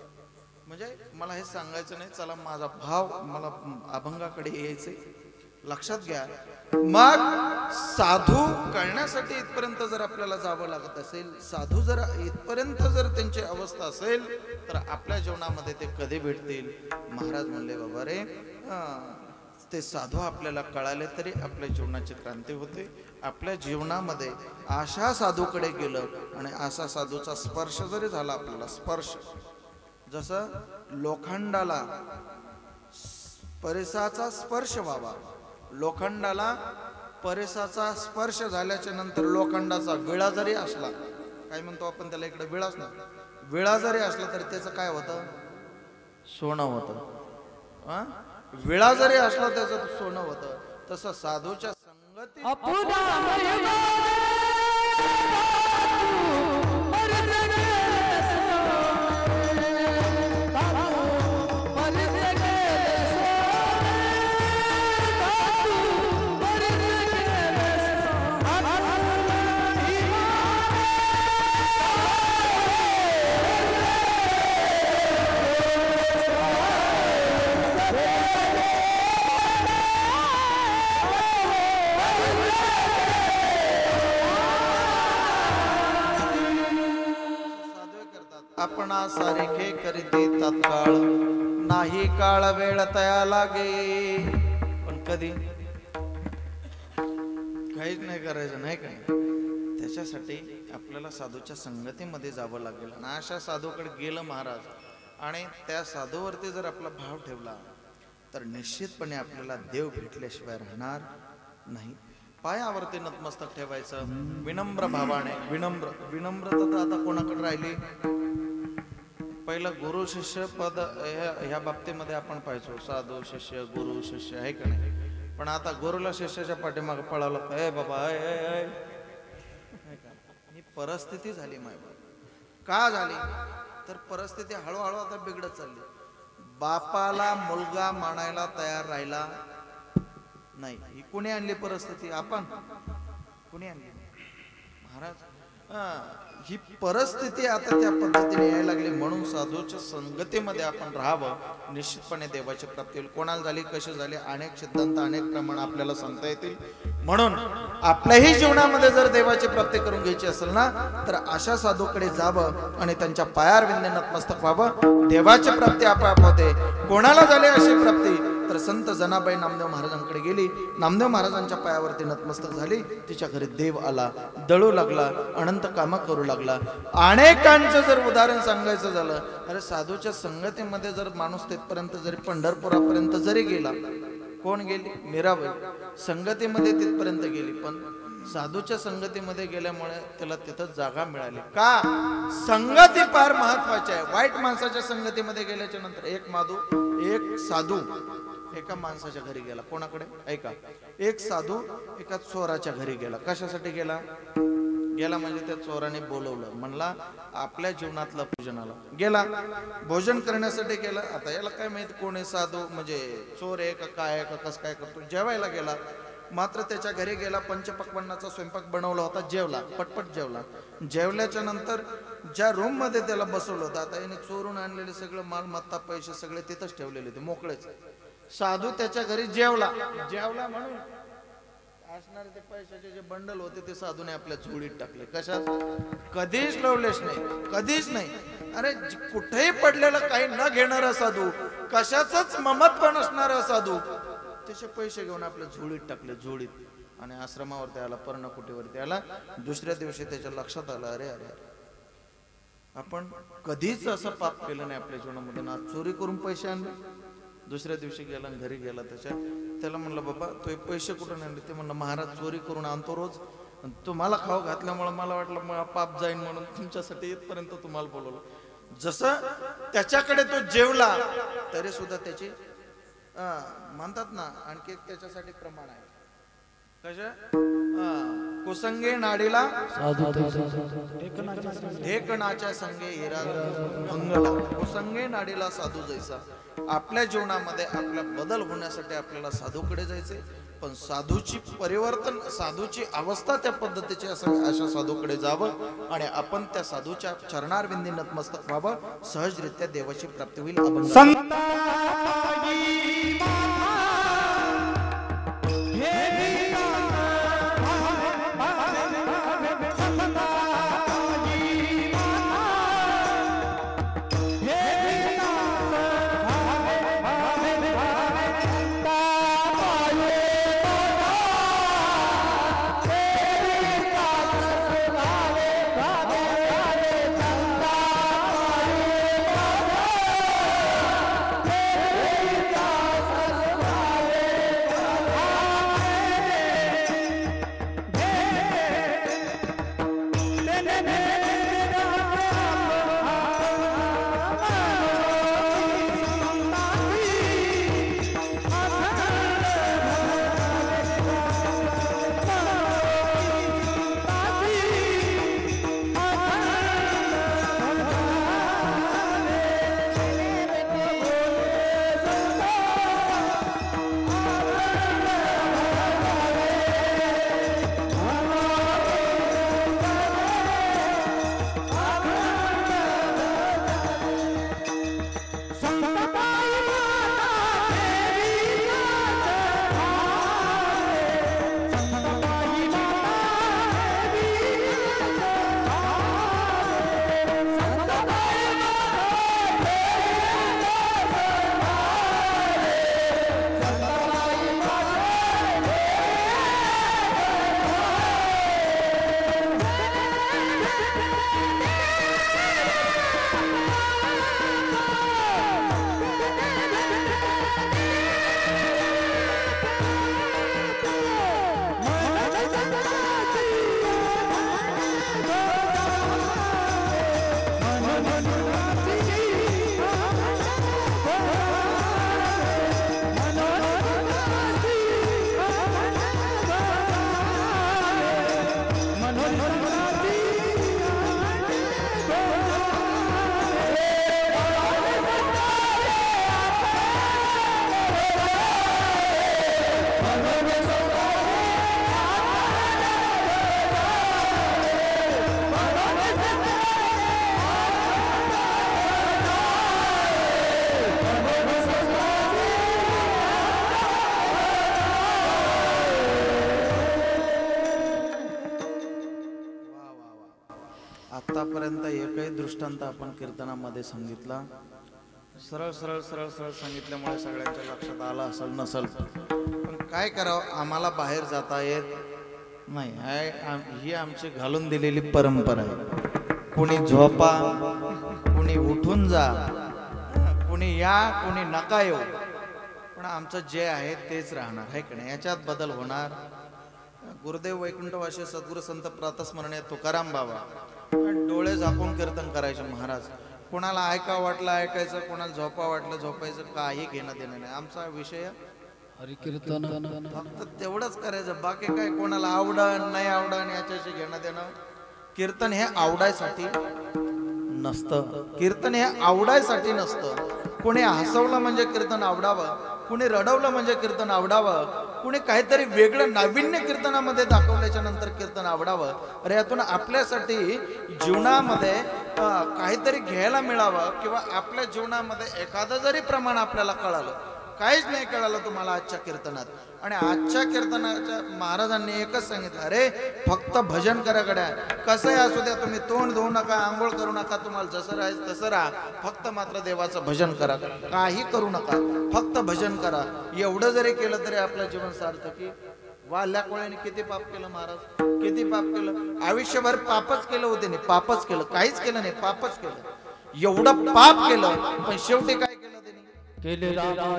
म्हणजे मला हे सांगायचं नाही, चला माझा भाव, मला अभंगाकडे यायचे, लक्षात घ्या. मग साधू कळण्यासाठी इथपर्यंत जर आपल्याला जावं लागत असेल, साधू जर इथपर्यंत जर त्यांची अवस्था असेल, तर आपल्या जीवनामध्ये ते कधी भेटतील? महाराज म्हणले, बाबा रे, ते साधू आपल्याला कळाले तरी आपल्या जीवनाची क्रांती होते. आपल्या जीवनामध्ये अशा साधूकडे गेलं आणि असा साधूचा स्पर्श जरी झाला, आपल्याला स्पर्श, जसं लोखंडाला परेसाचा स्पर्श व्हावा, लोखंडाला परेसाचा स्पर्श झाल्याच्या नंतर लोखंडाचा विळा जरी असला, काय म्हणतो आपण त्याला इकडे, विळाच ना, विळा जरी असला तरी त्याचं काय होतं? सोनं होतं. विळा जरी असला त्याचं सोनं होतं. तसं साधूच्या संगती आपणा सारिखे करीते तत्काळ, नाही काळ वेळ तया लागे. पण कधी काहीच नाही करायचं नाही काय. त्याच्यासाठी आपल्याला साधूच्या संगतीमध्ये जावं लागेल. आणि अशा साधूकडे गेलं महाराज आणि त्या साधूवरती जर आपला भाव ठेवला तर निश्चितपणे आपल्याला देव भेटल्याशिवाय राहणार नाही. पायावरती नतमस्तक ठेवायचं विनम्र भावाने. विनम्रता तर आता कोणाकडे राहिली. पहिलं गुरु शिष्य पद ह्या बाबतीमध्ये आपण पाहिजो, साधू शिष्य गुरु शिष्य आहे का नाही. पण आता गुरुला शिष्याच्या पाठीमागे पळावं ए बाबा ही परिस्थिती झाली माय का झाली तर परिस्थिती हळूहळू आता बिघडत चालली. बापाला मुलगा मानायला तयार राहिला नाही. ही कुणी आणली परिस्थिती? आपण. कुणी आणली? महाराज. ही परिस्थिती आता त्या पद्धतीने यायला लागली. म्हणून साधूच्या संगतीमध्ये आपण राहावं. निश्चितपणे देवाची प्राप्ती होईल. कोणाला झाली, कशी झाली, अनेक सिद्धांत अनेक प्रमाण आपल्याला सांगता येतील. म्हणून आपल्याही जीवनामध्ये जर देवाची प्राप्ती करून घ्यायची असेल ना तर अशा साधूकडे जावं आणि त्यांच्या पायार विंदे नतमस्तक व्हावं. देवाची प्राप्ती आपोआप होते. कोणाला झाली अशी प्राप्ती तर संत जनाबाई नामदेव महाराजांकडे गेली. नामदेव महाराजांच्या पायावरती नतमस्तक झाली. तिच्या घरी देव आला, दळू लागला, अनंत कामं करू लागला. अनेकांचं जर उदाहरण सांगायचं झालं अरे साधूच्या संगतीमध्ये जर माणूस तिथपर्यंत जरी पंढरपुरापर्यंत जरी गेला. कोण गेली? मीराबाई संगतीमध्ये तिथपर्यंत गेली. पण साधूच्या संगतीमध्ये गेल्यामुळे त्याला तिथं जागा मिळाली. का? संगती फार महत्वाची आहे. वाईट माणसाच्या संगतीमध्ये गेल्याच्या नंतर एक साधू एका माणसाच्या घरी गेला. कोणाकडे? ऐका. एक साधू एका चोराच्या घरी गेला. कशासाठी गेला? म्हणजे त्या चोराने बोलवलं. म्हणला आपल्या जीवनातलं भोजनाला गेला. भोजन करण्यासाठी गेला. आता याला काय माहित कोण आहे साधू म्हणजे चोर आहे का काय आहे का कसं काय करतो. जेवायला गेला. मात्र त्याच्या घरी गेला. पंचपक्वान्नाचा स्वयंपाक बनवला होता. जेवला. पटपट जेवला. जेवल्याच्या नंतर ज्या रूम मध्ये त्याला बसवलं होतं आता याने चोरून आणलेले सगळं मालमत्ता पैसे सगळे तिथंच ठेवलेले होते मोकळेच. साधू त्याच्या घरी जेवला म्हणून असणारे ते पैशाचे जे बंडल होते ते साधूने आपल्या झोळीत टाकले. कशात? कधीच लवलेश नाही, कधीच नाही. अरे कुठेही पडलेलं काही न घेणारा साधू, कशाचंच ममत्व नसणारा साधू त्याचे पैसे घेऊन आपल्या झोळीत टाकले. झोळीत. आणि आश्रमावरती आला, पर्णकुटीवरती आला. दुसऱ्या दिवशी त्याच्या लक्षात आलं अरे अरे आपण कधीच असं पाप केलं नाही आपल्या जीवनामध्ये ना. चोरी करून पैसे आणले. दुसऱ्या दिवशी गेला घरी गेला. त्याला म्हणलं बाबा तू पैसे कुठून आणले? ते म्हणलं महाराज चोरी करून आणतो रोज. तुम्हाला खाऊ घातल्यामुळे मला वाटलं मला पाप जाईन म्हणून तुमच्यासाठी इथपर्यंत तुम्हाला बोलवलं. जसं त्याच्याकडे तो जेवला तरी सुद्धा त्याची म्हणतात ना आणखी एक त्याच्यासाठी प्रमाण आहे. कशा? कुसंगे नाडीला ढेकणाच्या संगे हिरा मंगला. कुसंगे नाडीला साधू जैसा. आपल्या जीवनामध्ये आपला बदल होण्यासाठी आपल्याला साधूकडे जायचे. पण साधूची परिवर्तन, साधूची अवस्था त्या पद्धतीची अशा साधूकडे जावं आणि आपण त्या साधूच्या चरणारविंदी नतमस्तक व्हावं. सहजरित्या देवाची प्राप्ती होईल. आजपर्यंत एकही दृष्टांत आपण कीर्तनामध्ये सांगितला सरळ सरळ सरळ सरळ सांगितल्यामुळे सगळ्यांच्या लक्षात आलं असेल नसल, पण काय करावं, आम्हाला बाहेर जाता येत नाही. ही आमची घालून दिलेली परंपरा आहे. कोणी झोपा, कोणी उठून जा, कोणी या, कोणी नका येऊ, पण आमचं जे आहे तेच राहणार आहे की नाही, याच्यात बदल होणार. गुरुदेव वैकुंठवासी सद्गुरू संत प्रातस्मरणीय तुकाराम बाबा डोळे झाकून कीर्तन करायचे महाराज. कोणाला ऐका वाटलं ऐकायचं, कोणाला झोपा वाटलं झोपायचं, काही घेणं देणं नाही. आमचा विषय हरिकीर्तन फक्त तेवढंच करायचं, बाकी काय कोणाला आवडण नाही आवडण याच्याशी घेणं देणं. कीर्तन हे आवडायसाठी नसतं, कीर्तन हे आवडायसाठी नसतं. कोणी हसवलं म्हणजे कीर्तन आवडावं, कुणी रडवलं म्हणजे कीर्तन आवडावं, कुणी काहीतरी वेगळं नाविन्य कीर्तनामध्ये दाखवल्याच्या नंतर कीर्तन आवडावं. अरे यातून आपल्यासाठी जीवनामध्ये काहीतरी घ्यायला मिळावं, किंवा आपल्या जीवनामध्ये एखादं जरी प्रमाण आपल्याला कळालं. काहीच नाही कळालं तुम्हाला आजच्या कीर्तनात, आणि आजच्या कीर्तनाच्या महाराजांनी एकच सांगितलं, अरे फक्त भजन करा गड्या, कसंही असू द्या, तुम्ही तोंड धुवू नका, आंघोळ करू नका, तुम्हाला जसं राहायचं तसं राहा, फक्त मात्र देवाचं भजन करा, काही करू नका, फक्त भजन करा. एवढं जरी केलं तरी आपलं जीवन सार्थकी. वाल्या कोळ्याने किती पाप केलं महाराज, किती पाप केलं, आयुष्यभर पापच केलं होते, नाही पापच केलं, काहीच केलं नाही, पापच केलं, एवढं पाप केलं, पण शेवटी काय केलं त्यांनी, केले रामायण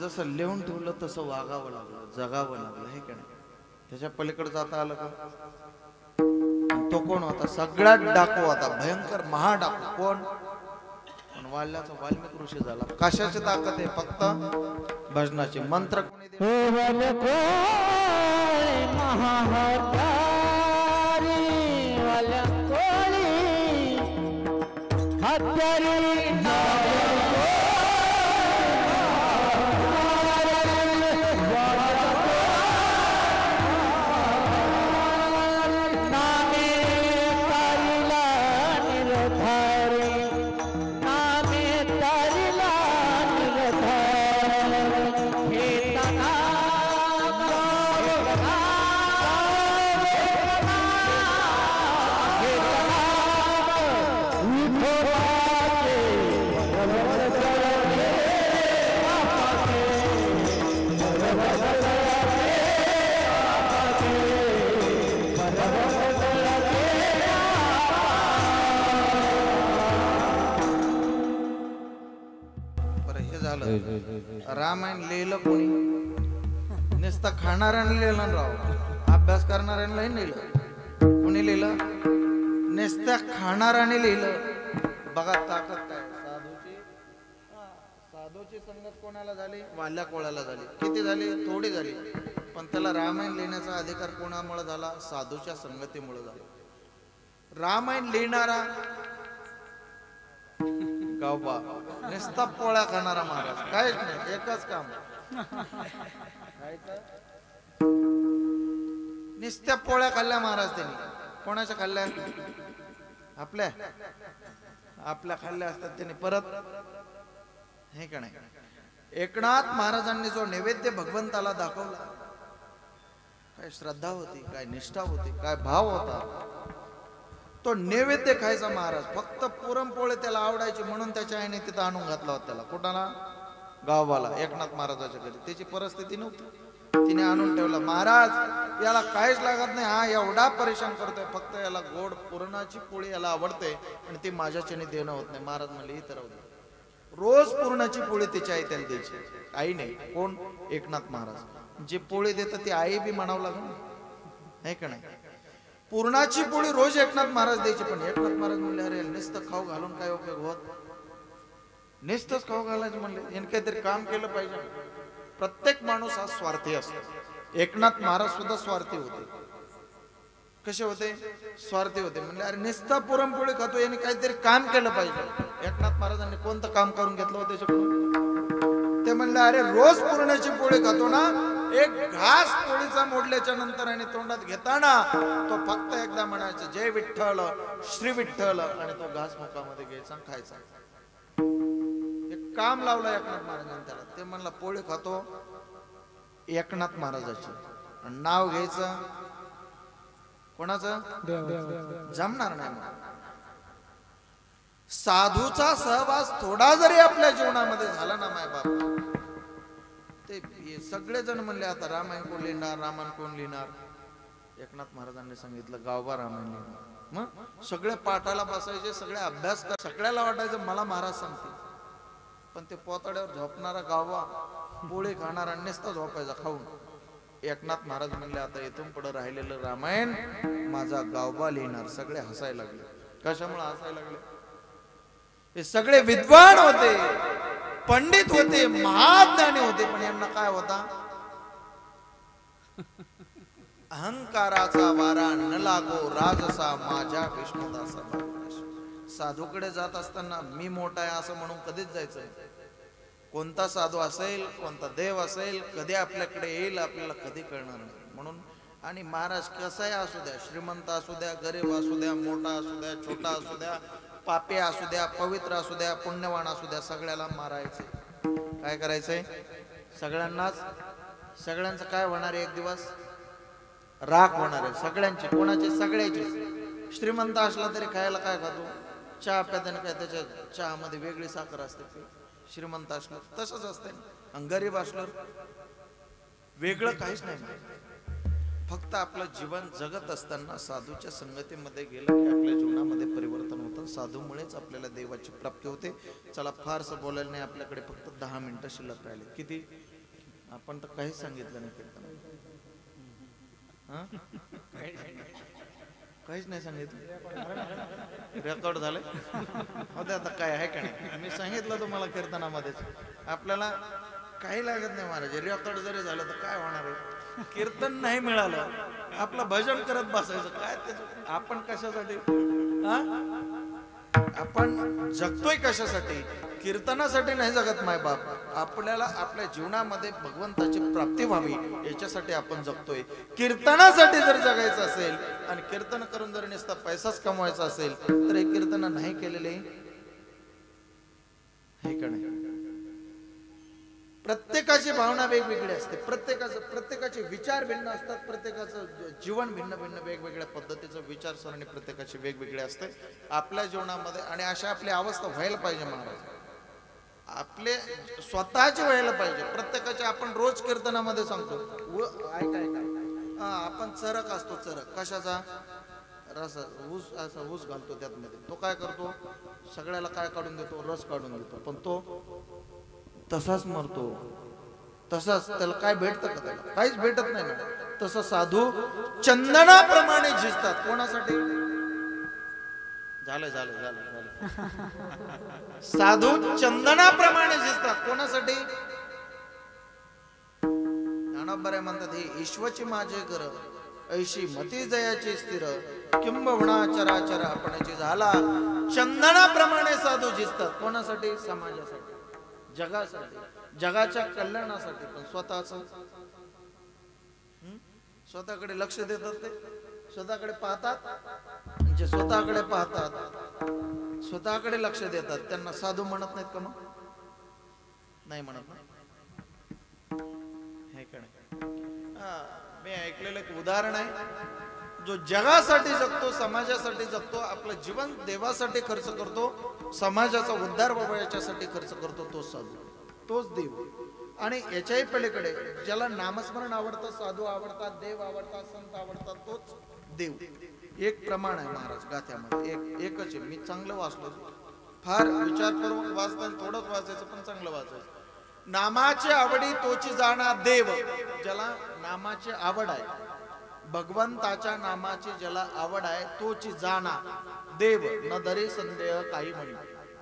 जसं लिहून ठेवलं तसं वागावं लागलं, जगावं लागलं, हे का नाही. त्याच्या पलीकडे जाता आलं का. तो कोण होता, सगळ्यात डाकू होता, भयंकर महाडाकू. कोण, पण वाल्याचा वाल्मिक ऋषी झाला. कशाची ताकद आहे, फक्त भजनाची. मंत्र कोणी रामायण लिहिलं कोणी, नुसतं खाणाऱ्याने लिहिलं राव, अभ्यास करणाऱ्याने नाही लिहिलं. कोणी लिहिलं, नुसत्या खाणाऱ्याने लिहिलं. बघा ताकद काय. साधूची संगत कोणाला झाली, वाल्या कोळ्याला झाली. किती झाली, थोडी झाली, पण त्याला रामायण लिहिण्याचा अधिकार कोणामुळे झाला, साधूच्या संगतीमुळे झाला. रामायण लिहिणारा गावबा, नुसता पोळ्या खाणारा महाराज, काहीच नाही, एकच काम, नुसत्या पोळ्या खाल्ल्या महाराज त्यांनी. कोणाच्या खाल्ल्या, आपल्या आपल्या खाल्ल्या असतात त्यांनी परत, हे का नाही. एकनाथ महाराजांनी जो नैवेद्य भगवंताला दाखवला, काय श्रद्धा होती, काय निष्ठा होती, काय भाव होता. तो नैवेद्य खायचा महाराज. फक्त पुरणपोळे त्याला आवडायची म्हणून त्याच्या आईने तिथं आणून घातला होता त्याला. कुठाला, गावाला, एकनाथ महाराजाच्या घरी. त्याची परिस्थिती नव्हती, तिने आणून ठेवला. महाराज याला काहीच लागत नाही, हा एवढा परेशान करतोय, फक्त याला गोड पुरणाची पोळी याला आवडते आणि ती माझ्याच्याने देणं होत नाही. महाराज म्हणले इथं राहू दे. रोज पुरणाची पोळी तिची आई त्याला द्यायची. आई नाही, कोण, एकनाथ महाराज. जे पोळी देतं ती आई बी म्हणावं लागेल, नाही का नाही. पुरणाची पोळी रोज एकनाथ महाराज द्यायची, पण एकनाथ महाराज म्हणले अरे नुसतं खाऊ घालून काय उपयोग होत, नुसतंच खाऊ घालायचं म्हणले, याने काहीतरी काम केलं पाहिजे. प्रत्येक माणूस हा स्वार्थी असतो. एकनाथ महाराज सुद्धा स्वार्थी होते. कसे होते? स्वार्थी होते. म्हणले अरे नुसता पुरणपोळी खातो, याने काहीतरी काम केलं पाहिजे. एकनाथ महाराजांनी कोणतं काम करून घेतलं होतं त्याच्याकडून? ते म्हणले अरे रोज पुरणाची पोळी खातो ना, एक घास पोळीचा मोडल्याच्या नंतर आणि तोंडात घेताना तो फक्त एकदा म्हणायचं जय विठ्ठल श्री विठ्ठल, आणि तो घास मुखामध्ये घ्यायचा खायचा. एक काम लावलं एकनाथ महाराजांनी त्याला. ते म्हणला पोळी खातो एकनाथ महाराजाची, नाव घ्यायचं कोणाचं? जमणार नाही. साधूचा सहवास थोडा जरी आपल्या जीवनामध्ये झाला ना माय बाप, ते सगळेजण म्हणले आता रामायण कोण लिहिणार, रामायण कोण लिहिणार? एकनाथ महाराजांनी सांगितलं गावबा रामायण लिहिणार. मग सगळे पाठाला बसायचे, सगळे अभ्यास कर, सगळ्याला वाटायचं मला महाराज सांगतील. पण ते पोताड्यावर झोपणारा गावबा, पोळी खाणारा नुसता झोपायचा खाऊन. एकनाथ महाराज म्हणले आता इथून पुढे राहिलेलं रामायण माझा गावबा लिहिणार. सगळे हसायला लागले. कशामुळे हसायला लागले? हे सगळे विद्वान होते, पंडित होते, महाज्ञानी होते, पण यांना काय होता? अहंकाराचा वारा न लागो राजसा माझ्या विष्णुदासा. साधूकडे जात असताना मी मोठा आहे असं म्हणून कधीच जायचं. कोणता साधू असेल, कोणता देव असेल, कधी आपल्याकडे येईल आपल्याला कधी कळणार नाही. म्हणून आणि महाराज कसाही असू द्या, श्रीमंत असू द्या, गरीब असू द्या, मोठा असू द्या, छोटा असू द्या, पापी असू द्या, पवित्र असू द्या, पुण्यवान असू द्या, सगळ्याला मारायचे. काय करायचंय? सगळ्यांनाच. सगळ्यांचं काय होणार आहे? एक दिवस राख होणार आहे सगळ्यांची. कोणाची? सगळ्याची. श्रीमंत असला तरी खायला काय खातो? चहा प्याताना काय त्याच्या चहामध्ये वेगळी साखर असते. श्रीमंत असलं तसंच असते. आणि गरीब असलं वेगळं काहीच नाही. फक्त आपलं जीवन जगत असताना साधूच्या संगतीमध्ये गेलं की आपल्या जीवनामध्ये परिवर्तन होतं. साधूमुळेच आपल्याला देवाची प्राप्ती होते. चला फारसं बोलायला नाही, आपल्याकडे फक्त 10 मिनिटं शिल्लक राहिले. किती? आपण तर काहीच सांगितलं नाही. कीर्तन काहीच नाही सांगितलं. रेकॉर्ड झाले होते. आता काय आहे का नाही? मी सांगितलं तुम्हाला कीर्तनामध्येच आपल्याला काही लागत नाही महाराज. रेकॉर्ड जरी झालं तर काय होणार आहे? कीर्तन नाही मिळालं, आपलं भजन करत बसायचं. काय त्याचं? आपण कशासाठी? आपण जगतोय कशासाठी? कीर्तनासाठी नाही जगत माय बाप. आपल्याला आपल्या जीवनामध्ये भगवंताची प्राप्ती व्हावी याच्यासाठी आपण जगतोय. कीर्तनासाठी जर जगायचं असेल आणि कीर्तन करून जर नुसता पैसाच कमवायचा असेल तर हे कीर्तन नाही केलेले हे का नाही? प्रत्येकाची भावना वेगवेगळी असते. प्रत्येकाचे विचार भिन्न असतात. प्रत्येकाचं जीवन भिन्न भिन्न वेगवेगळ्या पद्धतीचं विचारसरणी प्रत्येकाची वेगवेगळी असते आपल्या जीवनामध्ये. आणि अशा आपली अवस्था व्हायला पाहिजे महाराज. आपले स्वतःची व्हायला पाहिजे प्रत्येकाचे. आपण रोज कीर्तनामध्ये सांगतो आपण चरक असतो. चरक कशाचा? रस. ऊस. असा ऊस घालतो त्यातमध्ये. तो काय करतो? सगळ्याला काय काढून देतो? रस काढून देतो. पण तो तसाच मरतो. तसाच. त्याला काय भेटतं का? त्याला काहीच भेटत नाही ना. तसं साधू चंदनाप्रमाणे झिजतात. कोणासाठी? झालं झालं झालं झालं. साधू चंदनाप्रमाणे झिजतात. कोणासाठी? ज्ञानोबा म्हणतात हे ईश्वची माझे घर ऐशी मती जयाची स्थिर किंबहुना चराचर आपणाची झाला. चंदनाप्रमाणे साधू झिजतात. कोणासाठी? समाजासाठी, जगासाठी, जगाच्या कल्याणासाठी. पण स्वतःकडे लक्ष देतात. ते स्वतःकडे पाहतात. जे स्वतःकडे पाहतात, स्वतःकडे लक्ष देतात, त्यांना साधू म्हणत नाहीत का? मग नाही म्हणत नाही हे का नाही? मी ऐकलेलं एक उदाहरण आहे. जो जगासाठी जगतो, समाजासाठी जगतो, आपलं जीवन देवासाठी खर्च करतो, समाजाचा उद्धार व्हावा याच्यासाठी खर्च करतो, तोच साधू, तोच देव. आणि याच्याही पलीकडे ज्याला नामस्मरण आवडतं, साधू आवडतात, देव आवडतात, संत आवडतात, तोच देव. एक प्रमाण आहे महाराज गाथ्यामध्ये. एकच आहे. मी चांगलं वाचलो, फार विचारपूर्वक वाचताना थोडंच वाचायचं पण चांगलं वाचायचं. नामाची आवडी तोची जाणा देव. ज्याला नामाची आवड आहे, भगवंताच्या नामाची ज्याला आवड आहे तोची जाणा देव न धरे संदेह काही म्हणी.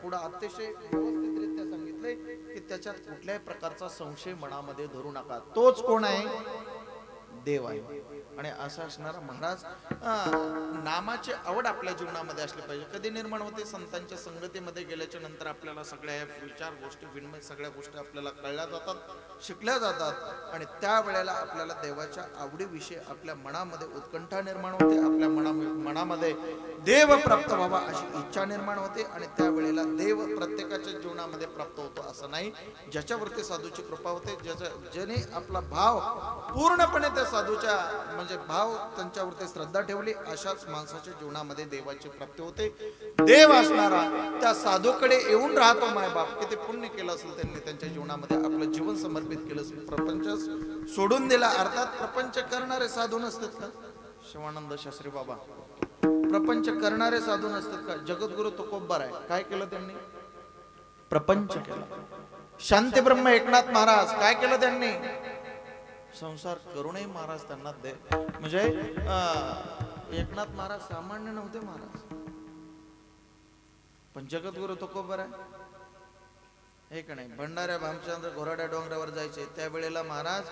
पुढे अतिशय व्यवस्थितरित्या सांगितले की त्याच्यात कुठल्याही प्रकारचा संशय मनामध्ये धरू नका. तोच कोण आहे? देव आहे. आणि असं असणारा महाराज नामाची आवड आपल्या जीवनामध्ये असली पाहिजे. कधी निर्माण होते? संतांच्या संगतीमध्ये गेल्याच्या नंतर आपल्याला सगळ्या विचार गोष्टी विनिमय सगळ्या गोष्टी आपल्याला कळल्या जातात, शिकल्या जातात. आणि त्यावेळेला आपल्याला देवाच्या आवडीविषयी आपल्या मनामध्ये उत्कंठा निर्माण होते, आपल्या मनामध्ये देव प्राप्त व्हावा अशी इच्छा निर्माण होते. आणि त्यावेळेला देव प्रत्येकाच्या जीवनामध्ये प्राप्त होतो असं नाही. ज्याच्यावरती साधूची कृपा होते, ज्याने आपला भाव पूर्णपणे त्या साधूच्या म्हणजे भाव त्यांच्यावरती श्रद्धा ठेवली, अशाच माणसाच्या जीवनामध्ये देवाची प्राप्ती होते. देव असणारा त्या साधूकडे येऊन राहतो. मायबाप किती पुण्य केलं असेल त्यांनी त्यांच्या जीवनामध्ये आपलं जीवन समर्पित केलं असेल, प्रपंच सोडून दिला. अर्थात प्रपंच करणारे साधू नसतात का? शिवानंद शास्त्री बाबा प्रपंच करणारे साधू नसतात का? जगद्गुरु तुकोबर आहे, काय केलं त्यांनी? प्रपंच केला. शांती ब्रह्म एकनाथ महाराज काय केलं त्यांनी? संसार करूनही महाराज त्यांना दे म्हणजे एकनाथ महाराज सामान्य नव्हते महाराज, पण जगद्गुरु तुकोबर आहे हे का नाही. भंडाऱ्या भामचंद्र घोराड्या डोंगरावर जायचे त्यावेळेला महाराज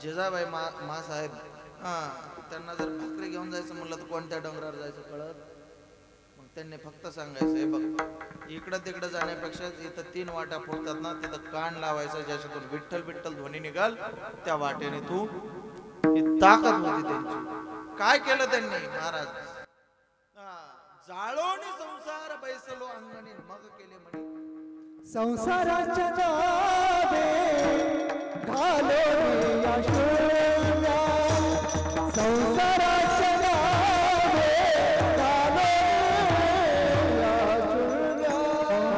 जिजाबाई मा साहेब त्यांना जर भाकरी घेऊन जायचं म्हणलं तर कोणत्या डोंगरावर जायचं कळत? मग त्यांनी फक्त सांगायचं हे बघ इकडं तिकडं जाण्यापेक्षा इथं 3 वाटा फोडतात ना, तिथं कान लावायचं, ज्याच्यातून विठ्ठल विठ्ठल ध्वनी निघाल त्या वाटेने तू. ही ताकद होती त्यांची. काय केलं त्यांनी महाराज? जाळोनी संसार बैसलो अंगणी मग केले म्हणे संसाराच्या नावे घालो या शोला, संसाराच्या नावे घालो या शोला.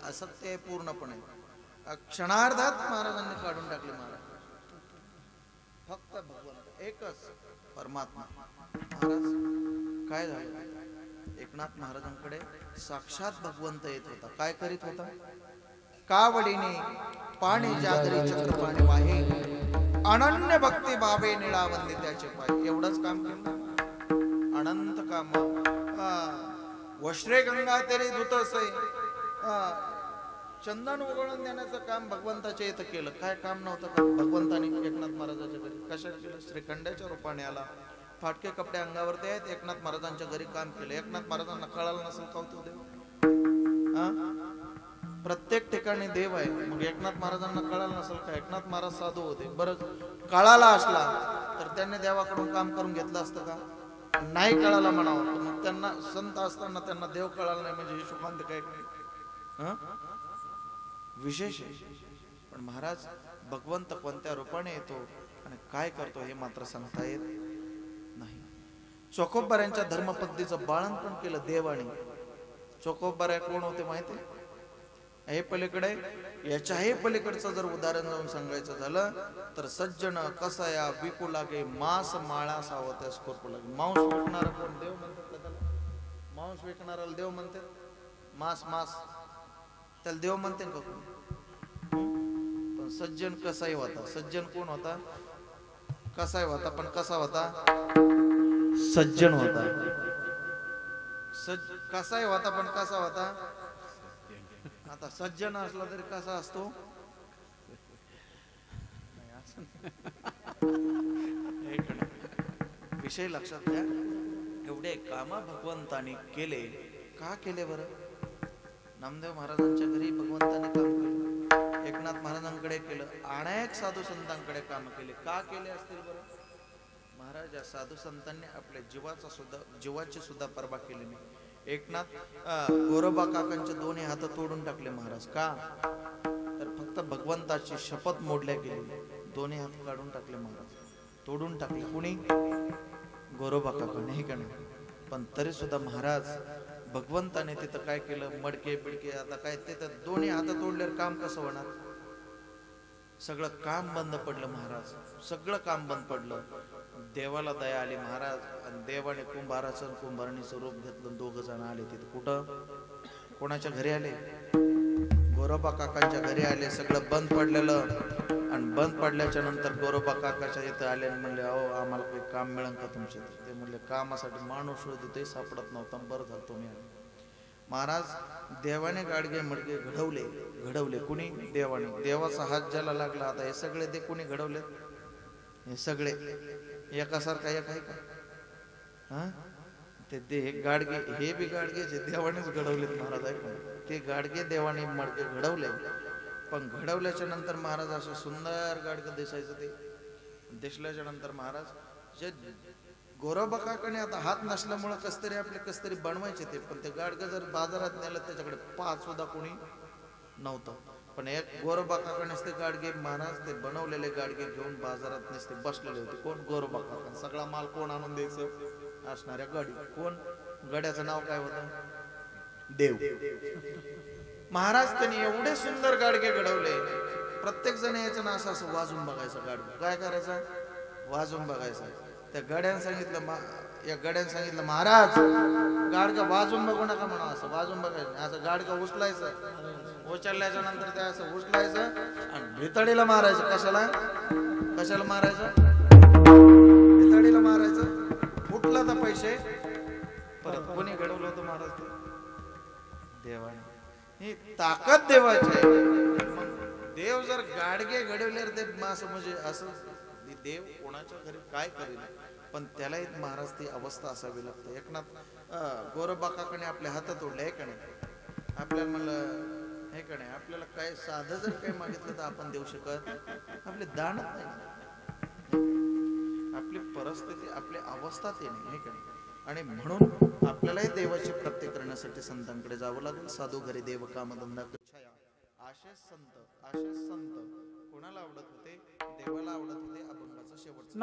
असत्य आहे पूर्णपणे. क्षणार्धात महाराजांनी काढून टाकले. महाराज फक्त भगवंत एकच परमात्मा. महाराज काय झालं? एकनाथ महाराजांकडे साक्षात भगवंत येत होता. काय करीत होता? कावडीने पाणी जागरी चक्र पाणी वाहे, अनन्य भक्ती भावे निळावंदी त्याचे पाय. एवढंच काम केलं. अनंत काम. वश्रे गंगा तेरी धुतसे, चंदन उघडून देण्याचं काम भगवंताच्या इथं केलं. काय काम नव्हतं का भगवंतानी एकनाथ महाराजांच्या घरी? कशाला केलं? श्रीखंडाच्या रूपाने आला, फाटके कपडे अंगावरती आहेत, एकनाथ महाराजांच्या घरी काम केलं. एकनाथ महाराजांना कळालं नसेल का होतो देव? प्रत्येक ठिकाणी देव आहे, मग एकनाथ महाराजांना कळालं नसेल का? एकनाथ महाराज साधू होते. बरं कळाला असला तर त्यांनी देवाकडून काम करून घेतलं असतं का? नाही कळाला म्हणावं. मग त्यांना संत असताना त्यांना देव कळाला नाही म्हणजे हे शुभांत काय विशेष आहे. पण महाराज भगवंत कोणत्या रूपाने येतो आणि काय करतो हे मात्र सांगता येत नाही. चोकोबाऱ्यांच्या धर्मपद्धतीचं बाळन पण केलं देवाने. चोकोबाऱ्या कोण होते माहिती? हे पलीकडे याच्याही पलीकडचं जर उदाहरण जाऊन सांगायचं झालं तर सज्जन कसाया विकू लागे मांस माळा सावत्यास खुरपू लागे. मांस विकणारा कोण? देव म्हणतात का त्याला? मांस विकणाऱ्याला देव म्हणतात? मांस त्याला देव म्हणते का कोण? पण सज्जन कसाई होता. सज्जन कोण होता? कसाई होता, पण कसा होता? सज्जन होता. कसाई होता पण कसा होता? आता आता सज्जन असला तरी कसा असतो? विषय लक्षात घ्या. एवढे काम भगवंताने केले. का केले बरं? नामदेव महाराजांच्या घरी भगवंताने काम केलं, एकनाथ महाराजांकडे केलं, अनेक साधू संतांकडे काम केले. का केले असतील बरं? महाराज या साधू संतांनी आपल्या जीवाची सुद्धा पर्वा केली नाही. एकनाथ गोरोबा काकांचे दोन्ही हात तोडून टाकले महाराज. का? तर फक्त भगवंताची शपथ मोडल्या गेली. दोन्ही हात काढून टाकले महाराज, तोडून टाकले. कुणी? गोरोबा काकाने, हे का नाही? पण तरी सुद्धा महाराज भगवंताने तिथं काय केलं? मडके बिडके आता काय तिथं दोन्ही हात तोडल्यावर काम कसं होणार? सगळं काम बंद पडलं महाराज, सगळं काम बंद पडलं. देवाला दया आली महाराज, आणि देवाने कुंभाराचं कुंभारणीचं रूप घेतलं. 2 जण आले तिथं. कुठं? कोणाच्या घरी आले? गोरोबा काकांच्या घरी आले. सगळं बंद पडलेलं, आणि बंद पडल्याच्या नंतर गोरोबा काकाच्या इथं आले आणि म्हणले, अहो आम्हाला काही काम मिळेल का तुमच्या? ते म्हणले, कामासाठी माणूस शोधतोय, सापडत नव्हता. बरं झालं तुम्ही आले. महाराज देवाने गाडगे मडगे घडवले. कुणी? देवाने. देवाचा हात ज्याला लागला. आता हे सगळे दे कोणी घडवले? हे सगळे एकासारखा एक आहे का? हा, ते गाडगे, हे बी गाडगे जे देवानेच घडवलेत महाराज. आहे ते गाडगे देवाने मडगे घडवले. पण घडवल्याच्या नंतर महाराज असं सुंदर गाडगं दिसायचं. ते दिसल्याच्या नंतर महाराज जे गोरोबा काकाने आता हात नसल्यामुळं कसतरी बनवायचे ते. पण ते गाडगं जर बाजारात नेलं त्याच्याकडे 5 सुद्धा कोणी नव्हतं. पण एक गोरोबा काकानेच ते गाडगे महाराज ते बनवलेले गाडगे घेऊन बाजारात नसते बसलेले होते. कोण? गोरोबा काका. सगळा माल कोण आणून द्यायचं? असणाऱ्या गाडी. कोण? गड्याचं नाव काय होतं? देव. महाराज त्यांनी एवढे सुंदर गाडगे घडवले. प्रत्येक जण यायचं ना असं वाजून बघायचं. गाडगे काय करायचं? वाजून बघायचं. त्या गड्यानं सांगितलं, या गड्यानं सांगितलं, महाराज गाडगं वाजून बघू नका म्हणा, असं वाजून बघायचं. असं गाडगं उचलायचं, उचलल्याच्या नंतर ते असं उचलायचं आणि भितडीला मारायचं. कशाला मारायचं? भितडीला मारायचं. फुटलं तर पैसे परत. कोणी घडवलं होतं महाराज? ते देवाने. ही ताकद देवाची आहे. देव जर गाडगे घडवले ते असं म्हणजे असं देव कोणाच्या घरी काय करेल, पण त्याला महाराज ती अवस्था असावी लागते. एकनाथ गोरोबा काकाने आपले हात तोडले. आहे का नाही? आपल्याला म्हणलं, हे का नाही, आपल्याला काय साधं जर काही मागितलं तर आपण देऊ शकत? आपले दानच नाही. आपली परिस्थिती, आपली अवस्था ते नाही. हे का नाही? आणि म्हणून आपल्यालाही देवाची प्राप्ती करण्यासाठी संतांकडे जावं लागेल. साधू घरी देव कामधंदा छाया. आशेष संत कोणाला आवडत होते? देवाला आवडत होते. अभंगाचा शेवटचा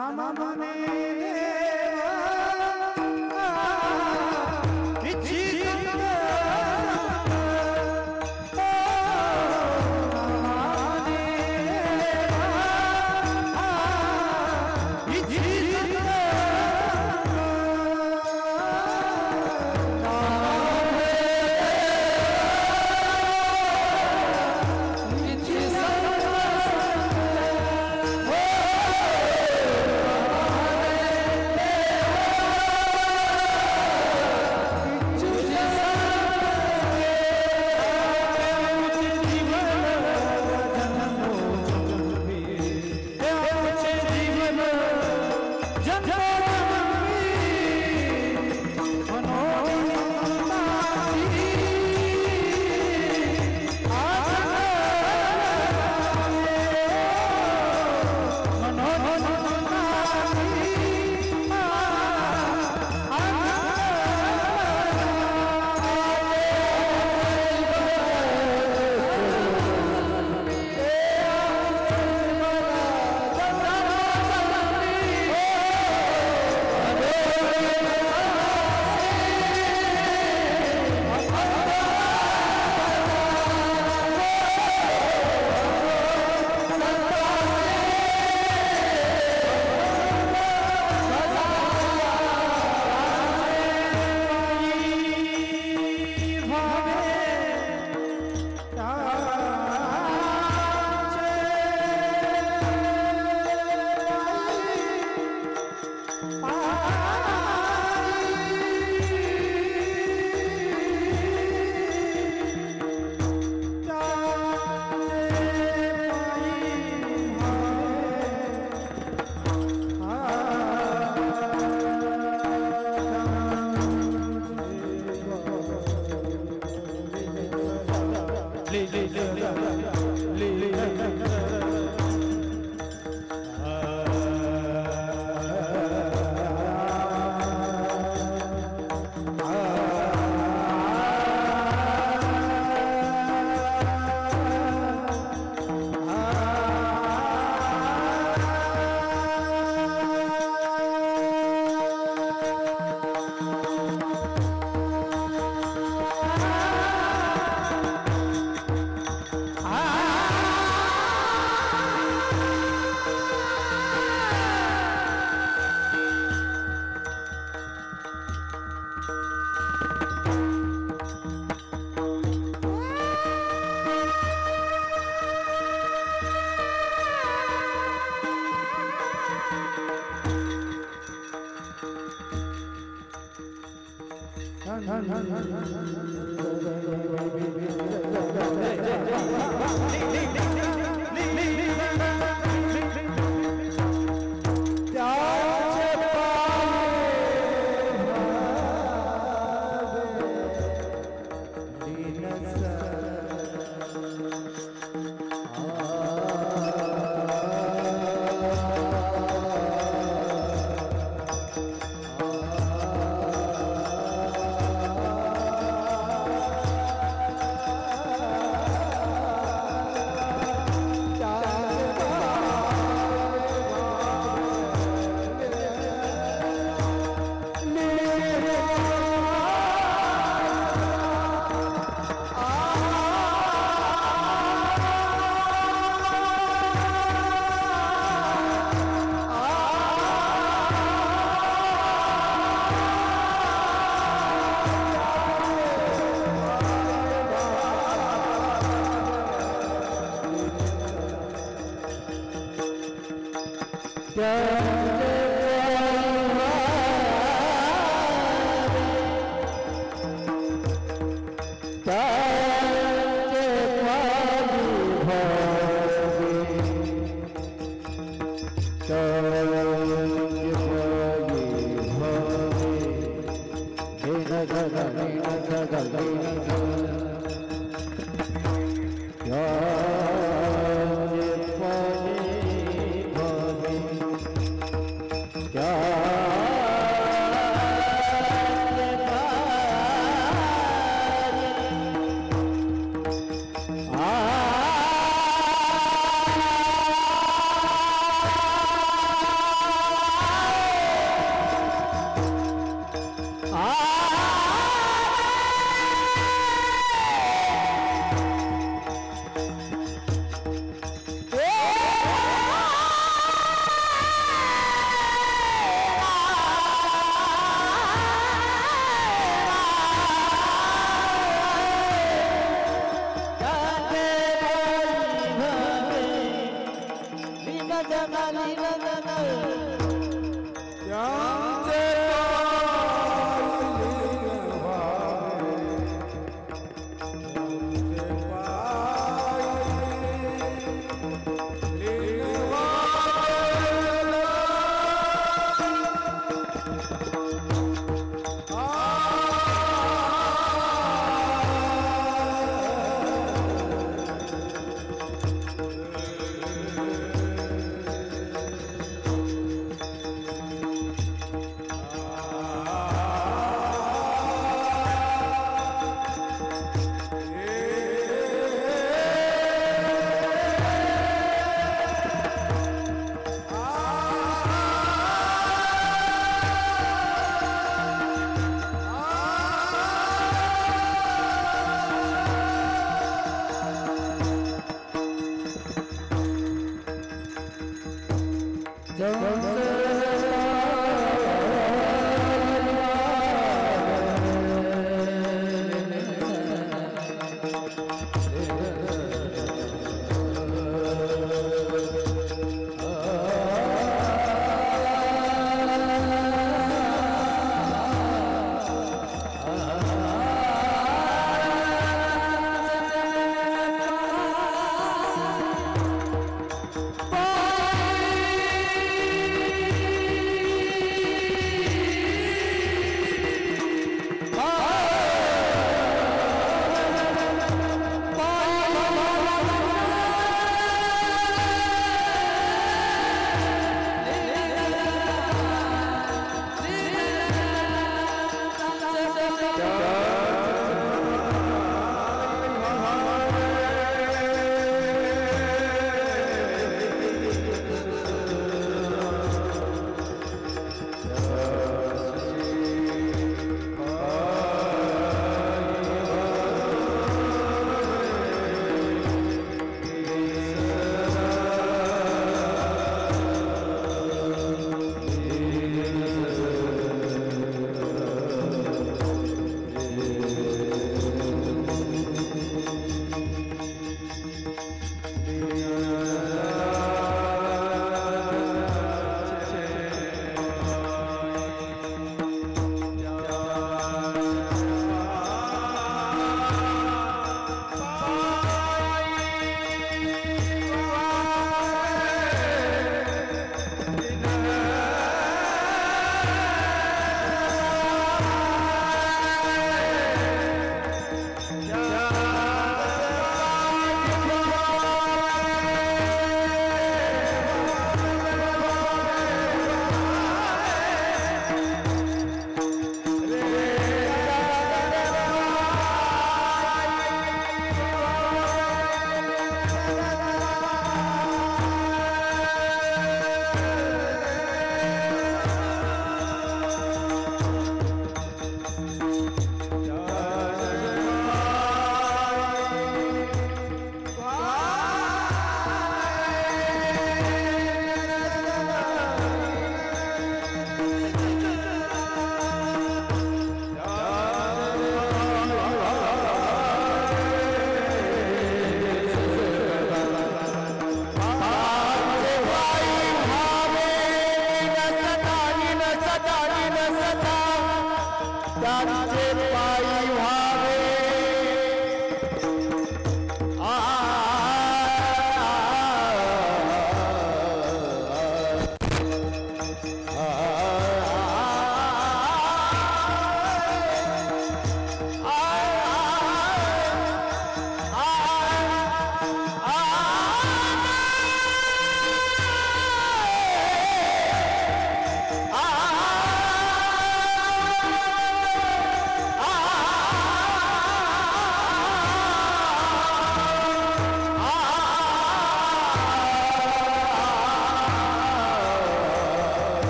त्यांचे पायी व्हावे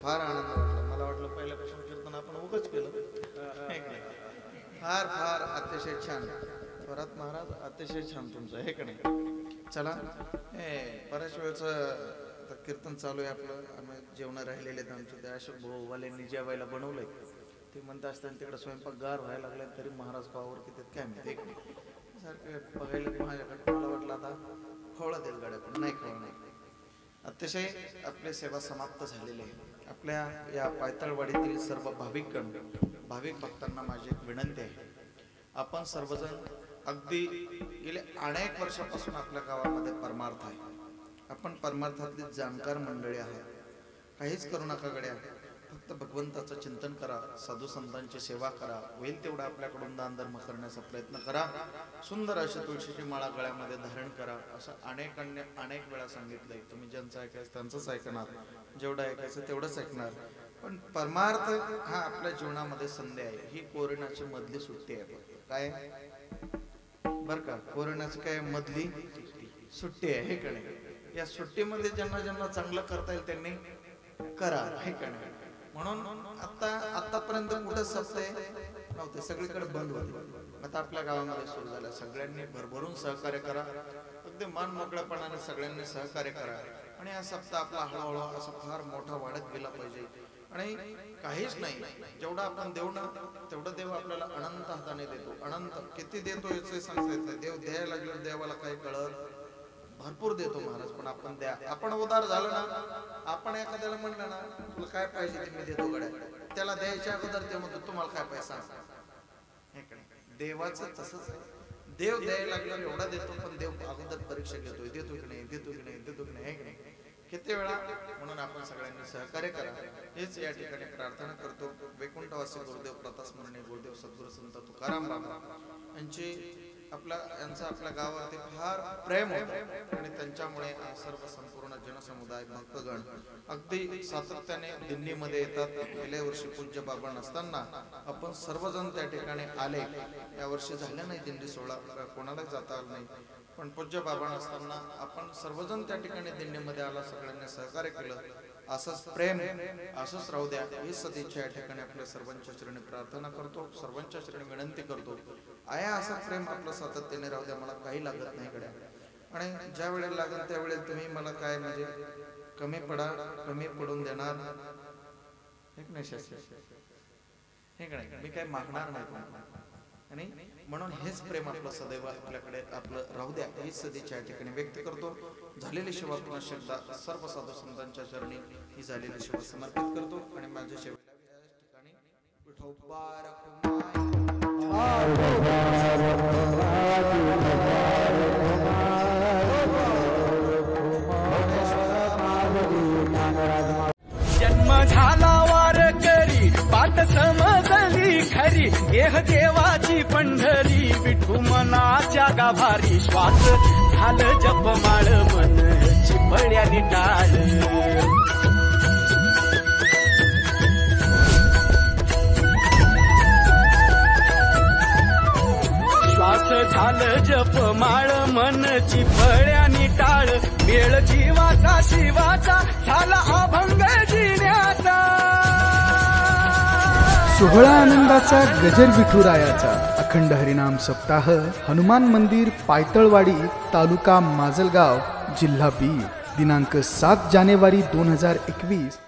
फार आनंद वाटला. मला वाटलं पहिल्यापासून कीर्तन आपण उगाच केलं. फार फार अतिशय छान. परत महाराज अतिशय छान तुमचं हे का नाही. चला बऱ्याच वेळचं कीर्तन चालू आहे आपलं. आम्ही जेवण राहिलेले आहेत आमचे. त्या अशोक भाऊ वाल्यांनी जेवायला बनवलंय. ते म्हणत असताना तिकडे स्वयंपाक गार व्हायला लागले तरी महाराज पावर किती काय माहिती सारखं बघायला माझ्याकडे. मला वाटलं आता खवळा देईल गाड्याकडे. नाही खवळ नाही. अतिशय आपली सेवा समाप्त झालेली आहे. आपल्या या पायतळवाडीतील सर्व भाविक भक्तांना माझी एक विनंती आहे. आपण सर्वजण अगदी गेले अनेक वर्षापासून आपल्या गावामध्ये परमार्थ आहे. आपण परमार्थातली जाणकार मंडळी आहात. काहीच करू नका गड्या. फक्त भगवंताचं चिंतन करा. साधू संतांची सेवा करा. होईल तेवढा आपल्याकडून दान धर्म करण्याचा प्रयत्न करा. सुंदर अशी तुळशीची माळा गळ्यामध्ये धारण करा. असं अनेक वेळा सांगितलंय. तुम्ही ज्यांचं ऐकायचं त्यांचंच ऐकणार. जेवढं ऐकायचं तेवढंच ऐकणार. पण परमार्थ हा आपल्या जीवनामध्ये संधी आहे. ही कोरोनाची मधली सुट्टी आहे. काय बर का. कोरोनाची काय मधली सुट्टी आहे हे का नाही. या सुट्टीमध्ये ज्यांना चांगलं करता येईल त्यांनी करा हे का नाही. म्हणून आतापर्यंत कुठं सप्ताह नव्हते. सगळीकडे बंद होते. आता आपल्या गावामध्ये सुरू झालं. सगळ्यांनी भरभरून सहकार्य करा. अगदी मन मोकळेपणाने सगळ्यांनी सहकार्य करा. आणि हा सप्ताह आपला हळूहळू असा फार मोठा वाढत गेला पाहिजे. आणि काहीच नाही. जेवढं आपण देऊ ना तेवढं देव आपल्याला अनंत हाताने देतो. अनंत किती देतो याचे सांगता येत नाही. देव द्यायला लागलं देवाला काही कळत. भरपूर देतो महाराज. पण आपण द्या. आपण उदार झालं ना. आपण एखाद्याला म्हणलं ना तुला काय पाहिजे ते मी देतो गड्या. त्याला द्यायच्या अगोदर ते म्हणतो तुम्हाला काय पैसा. देवाचं तसंच आहे. देव द्यायला लागल्यावर एवढा देतो. पण देव अगोदर परीक्षा घेतोय. देतो की नाही देतो की नाही देतो की नाही हे की नाही. किती वेळा. म्हणून आपण सगळ्यांनी सहकार्य करा हेच या ठिकाणी प्रार्थना करतो. वैकुंठवासी गुरुदेव प्रतास्मरणीय गुरुदेव सद्गुरू संत तुकाराम बाबा यांचं आपल्या गावावरती फार प्रेम होतं. आणि त्यांच्यामुळे सर्व संपूर्ण जनसमुदाय भक्तगण अगदी सातत्याने दिंडीमध्ये येतात. गेल्या वर्षी पूज्य बाबा नसताना आपण सर्वजण त्या ठिकाणी आले. या वर्षी झालं नाही दिंडी सोहळा. कोणाला जाता आलं नाही. पण पूज्य बाबा नसताना आपण सर्वजण त्या ठिकाणी दिंडीमध्ये आला. सगळ्यांनी सहकार्य केलं. असंच प्रेम असंच राहू द्या ही सदिच्छा या ठिकाणी आपल्या सर्वांच्या चरणी प्रार्थना करतो. सर्वांच्या चरणी विनंती करतो. आया असं प्रेम आपलं सातत्याने राहू द्या. मला काही लागत नाही गड्या. आणि ज्या वेळेला लागेल त्यावेळेला तुम्ही मला काय म्हणजे कमी पडून देणार हे काय. मी काय मागणार नाही. आणि म्हणून हेच प्रेम आपलं सदैव आपल्याकडे आपलं राहू द्या ही सदिच्छा या ठिकाणी व्यक्त करतो. झालेली सेवा पुन्हा शब्दा सर्व साधू संतांच्या चरणी ही झालेली सेवा समर्पित करतो. आणि माझ्या सेवेला या ठिकाणी विठोबा जन्म झाला वारकरी पाठ समजली खरी. देह देवाची पंढरी विठू मनाच्या गाभारी. श्वास झालं जपमाळ मन चिपळ्याने टाळ. श्वास झालं जपमाळ मन चिपळ्याने टाळ. वेळ जीवाचा शिवाचा झाला अभंग जी सोहळा आनंदाचा गजर विठुरायाचा अखंड हरिनाम सप्ताह हनुमान मंदिर पायतळवाडी तालुका माजलगाव जिल्हा बीड दिनांक 7 जानेवारी 2021